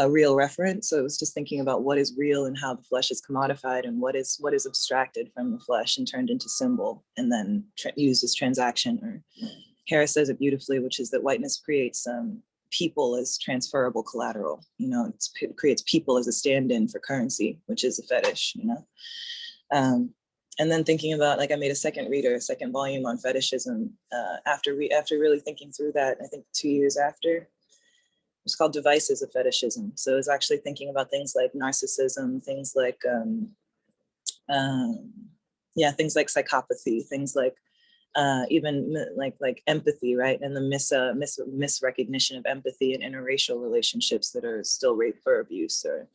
D: Real reference. So it was just thinking about what is real and how the flesh is commodified and what is abstracted from the flesh and turned into symbol and then used as transaction. Or Harris says it beautifully, which is that whiteness creates people as transferable collateral. It creates people as a stand-in for currency, which is a fetish. And then thinking about, like, I made a second volume on fetishism after really thinking through that. I think 2 years after. It's called Devices of Fetishism. So it's actually thinking about things like narcissism, things like, things like psychopathy, things like even like empathy, right? And the misrecognition of empathy in interracial relationships that are still rape or abuse. Or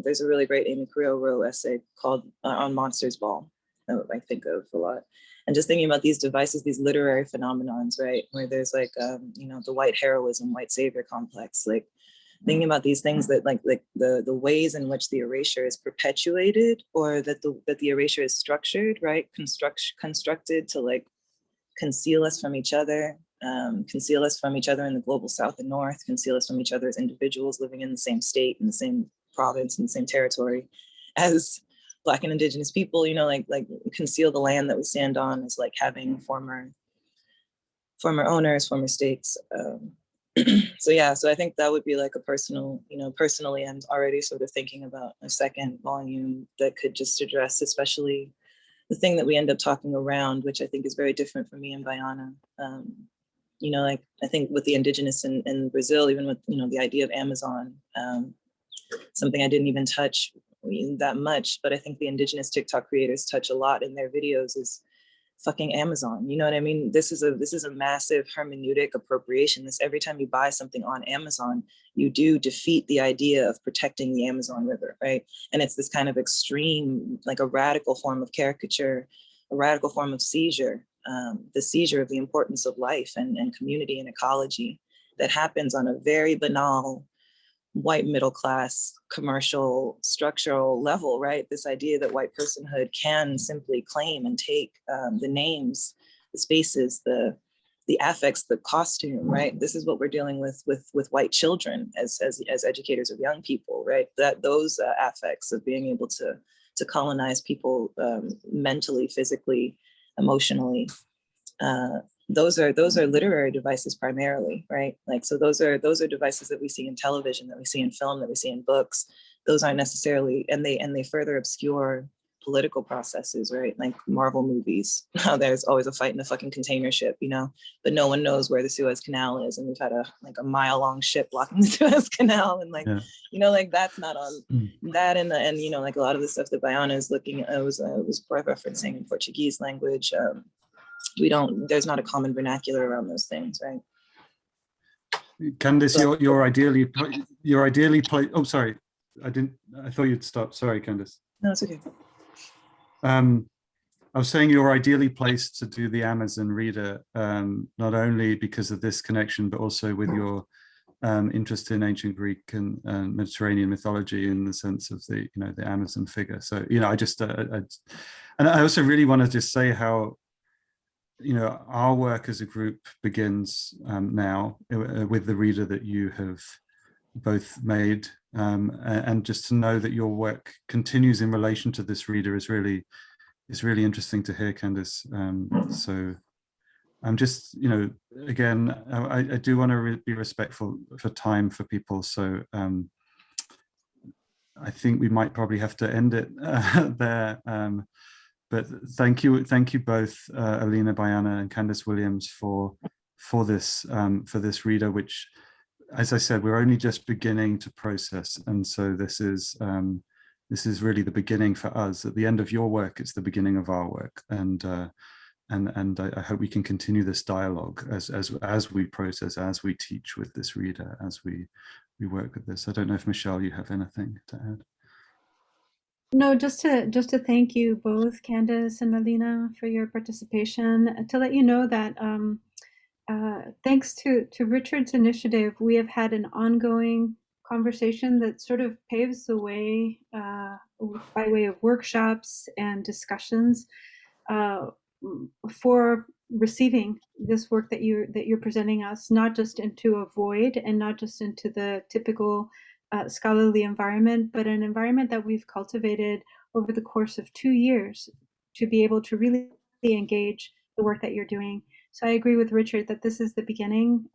D: there's a really great Amy Carrillo essay called On Monsters Ball that I think of a lot. And just thinking about these devices, these literary phenomenons, right? Where there's like, the white heroism, white savior complex, like thinking about these things that like the ways in which the erasure is perpetuated, or that the erasure is structured, right? Constructed to like conceal us from each other, conceal us from each other in the global South and North, conceal us from each other as individuals living in the same state, in the same province, in the same territory as Black and Indigenous people, you know, like conceal the land that we stand on as like having former owners, former states. So yeah, so I think that would be like a personal, you know, personally, I'm already sort of thinking about a second volume that could just address especially the thing that we end up talking around, which I think is very different for me and Bayana. You know, like I think with the indigenous in Brazil, even with, you know, the idea of Amazon, something I didn't even touch that much, but I think the indigenous TikTok creators touch a lot in their videos is fucking Amazon. You know what I mean? This is a massive hermeneutic appropriation. This, every time you buy something on Amazon, you do defeat the idea of protecting the Amazon River, right? And it's this kind of extreme, like a radical form of caricature, a radical form of seizure, the seizure of the importance of life and community and ecology that happens on a very banal, white middle class, commercial, structural level, right? This idea that white personhood can simply claim and take the names, the spaces, the affects, the costume, right? This is what we're dealing with white children as educators of young people, right? That those affects of being able to colonize people mentally, physically, emotionally. Those are literary devices primarily, right? Like, so those are devices that we see in television, that we see in film, that we see in books. Those aren't necessarily, and they further obscure political processes, right? Like Marvel movies, how there's always a fight in a fucking container ship, you know, but no one knows where the Suez Canal is, and we've had a mile-long ship blocking the Suez Canal, and like, yeah. You know, like that's not on that, and you know, like a lot of the stuff that Bayana is looking at was referencing in Portuguese language. There's not a common vernacular around those things, right?
A: Candice, you're ideally oh, sorry, I thought you'd stop. Sorry, Candice.
D: No, it's okay.
A: I was saying you're ideally placed to do the Amazon reader, not only because of this connection, but also with your interest in ancient Greek and Mediterranean mythology, in the sense of the, you know, the Amazon figure. So, you know, I just, and I also really want to just say how, you know, our work as a group begins now with the reader that you have both made, and just to know that your work continues in relation to this reader is really interesting to hear, Candice. So I'm just, you know, again, I do want to be respectful for time for people. So I think we might probably have to end it there. But thank you both, Alina, Bayana, and Candice Williams for this reader, which, as I said, we're only just beginning to process, and so this is really the beginning for us. At the end of your work, it's the beginning of our work, and I hope we can continue this dialogue as we process, as we teach with this reader, as we work with this. I don't know if Michelle, you have anything to add.
B: No, just to thank you both, Candice and Alina, for your participation. To let you know that thanks to Richard's initiative, we have had an ongoing conversation that sort of paves the way by way of workshops and discussions for receiving this work that you're presenting us, not just into a void and not just into the typical scholarly environment, but an environment that we've cultivated over the course of 2 years to be able to really engage the work that you're doing. So I agree with Richard that this is the beginning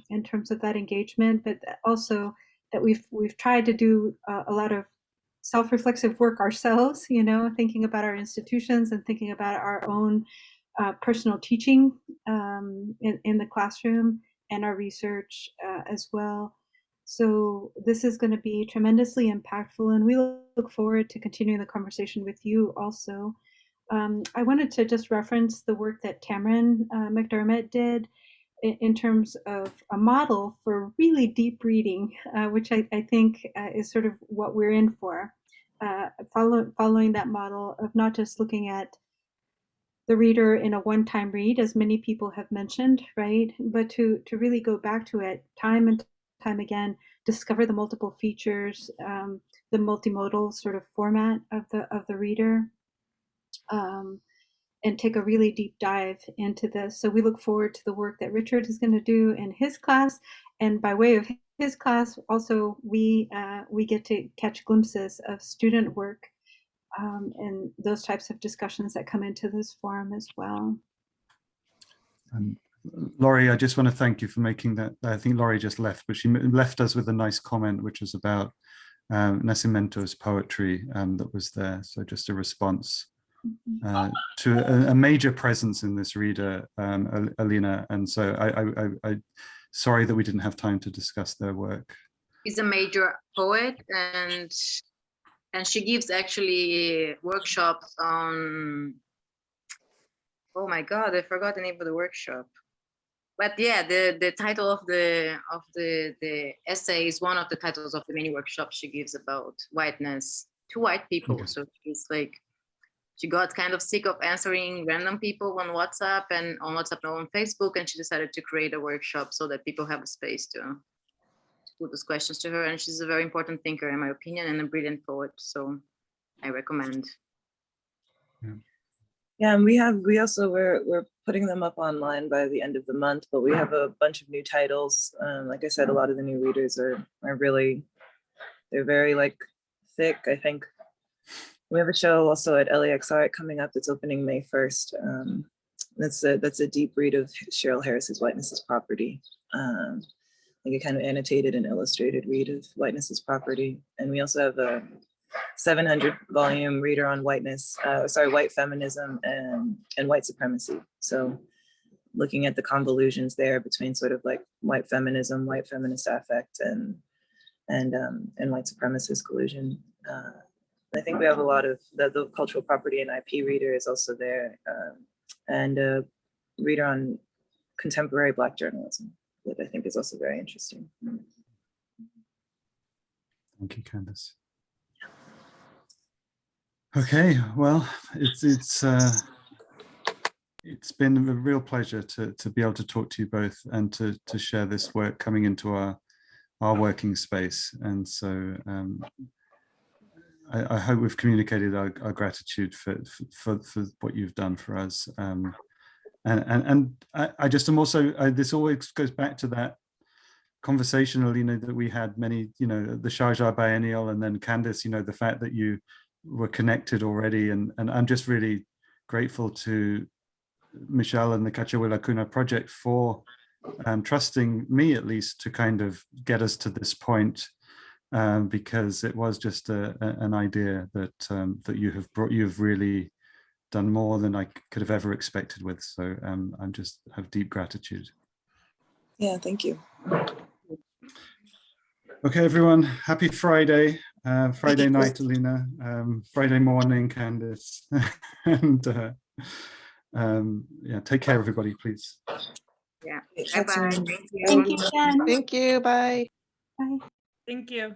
B: in terms of that engagement, but also that we've tried to do a lot of self-reflexive work ourselves, you know, thinking about our institutions and thinking about our own personal teaching in the classroom and our research as well. So this is going to be tremendously impactful, and we look forward to continuing the conversation with you also. I wanted to just reference the work that Tamron McDermott did in terms of a model for really deep reading, which I think is sort of what we're in for, following that model of not just looking at the reader in a one-time read, as many people have mentioned, right? But to really go back to it time and time again discover the multiple features, the multimodal sort of format of the reader, and take a really deep dive into this. So we look forward to the work that Richard is going to do in his class, and by way of his class, also we get to catch glimpses of student work and those types of discussions that come into this forum as well.
A: Laurie, I just want to thank you for making that. I think Laurie just left, but she left us with a nice comment, which was about Nascimento's poetry that was there. So just a response to a major presence in this reader, Alina. And so I sorry that we didn't have time to discuss their work.
C: He's a major poet, and she gives actually workshops on, oh my God, I forgot the name of the workshop. But yeah, the title of the essay is one of the titles of the many workshops she gives about whiteness to white people. Okay. So it's like, she got kind of sick of answering random people on WhatsApp and on Facebook, and she decided to create a workshop so that people have a space to put those questions to her. And she's a very important thinker, in my opinion, and a brilliant poet. So I recommend.
D: Yeah, and we're putting them up online by the end of the month, but we have a bunch of new titles. Like I said, a lot of the new readers are really, they're very like thick. I think we have a show also at LAX Art coming up that's opening May 1st. That's a deep read of Cheryl Harris's Whiteness is Property. Like a kind of annotated and illustrated read of Whiteness is Property. And we also have a 700 volume reader on white feminism and white supremacy. So looking at the convolutions there between sort of like white feminism, white feminist affect, and white supremacist collusion. I think we have a lot of the cultural property and IP reader is also there, and a reader on contemporary Black journalism that I think is also very interesting.
A: Thank you, Candace. Okay, well, it's been a real pleasure to be able to talk to you both and to share this work coming into our working space. And so I hope we've communicated our gratitude for what you've done for us. And I just am also, this always goes back to that conversation, Alina, that we had the Sharjah Biennial, and then Candace, the fact that you were connected already. And I'm just really grateful to Michelle and the Cachawilla Kuna project for trusting me, at least, to kind of get us to this point. Because it was just an idea that you've really done more than I could have ever expected with. So I'm just have deep gratitude.
D: Yeah, thank you.
A: Okay, everyone, happy Friday. Friday night, Alina. Friday morning, Candace. And yeah, take care, everybody, please.
C: Yeah.
D: Bye-bye.
C: Thank you.
B: Thank you, Jen.
I: Thank you. Bye.
B: Bye.
E: Thank you.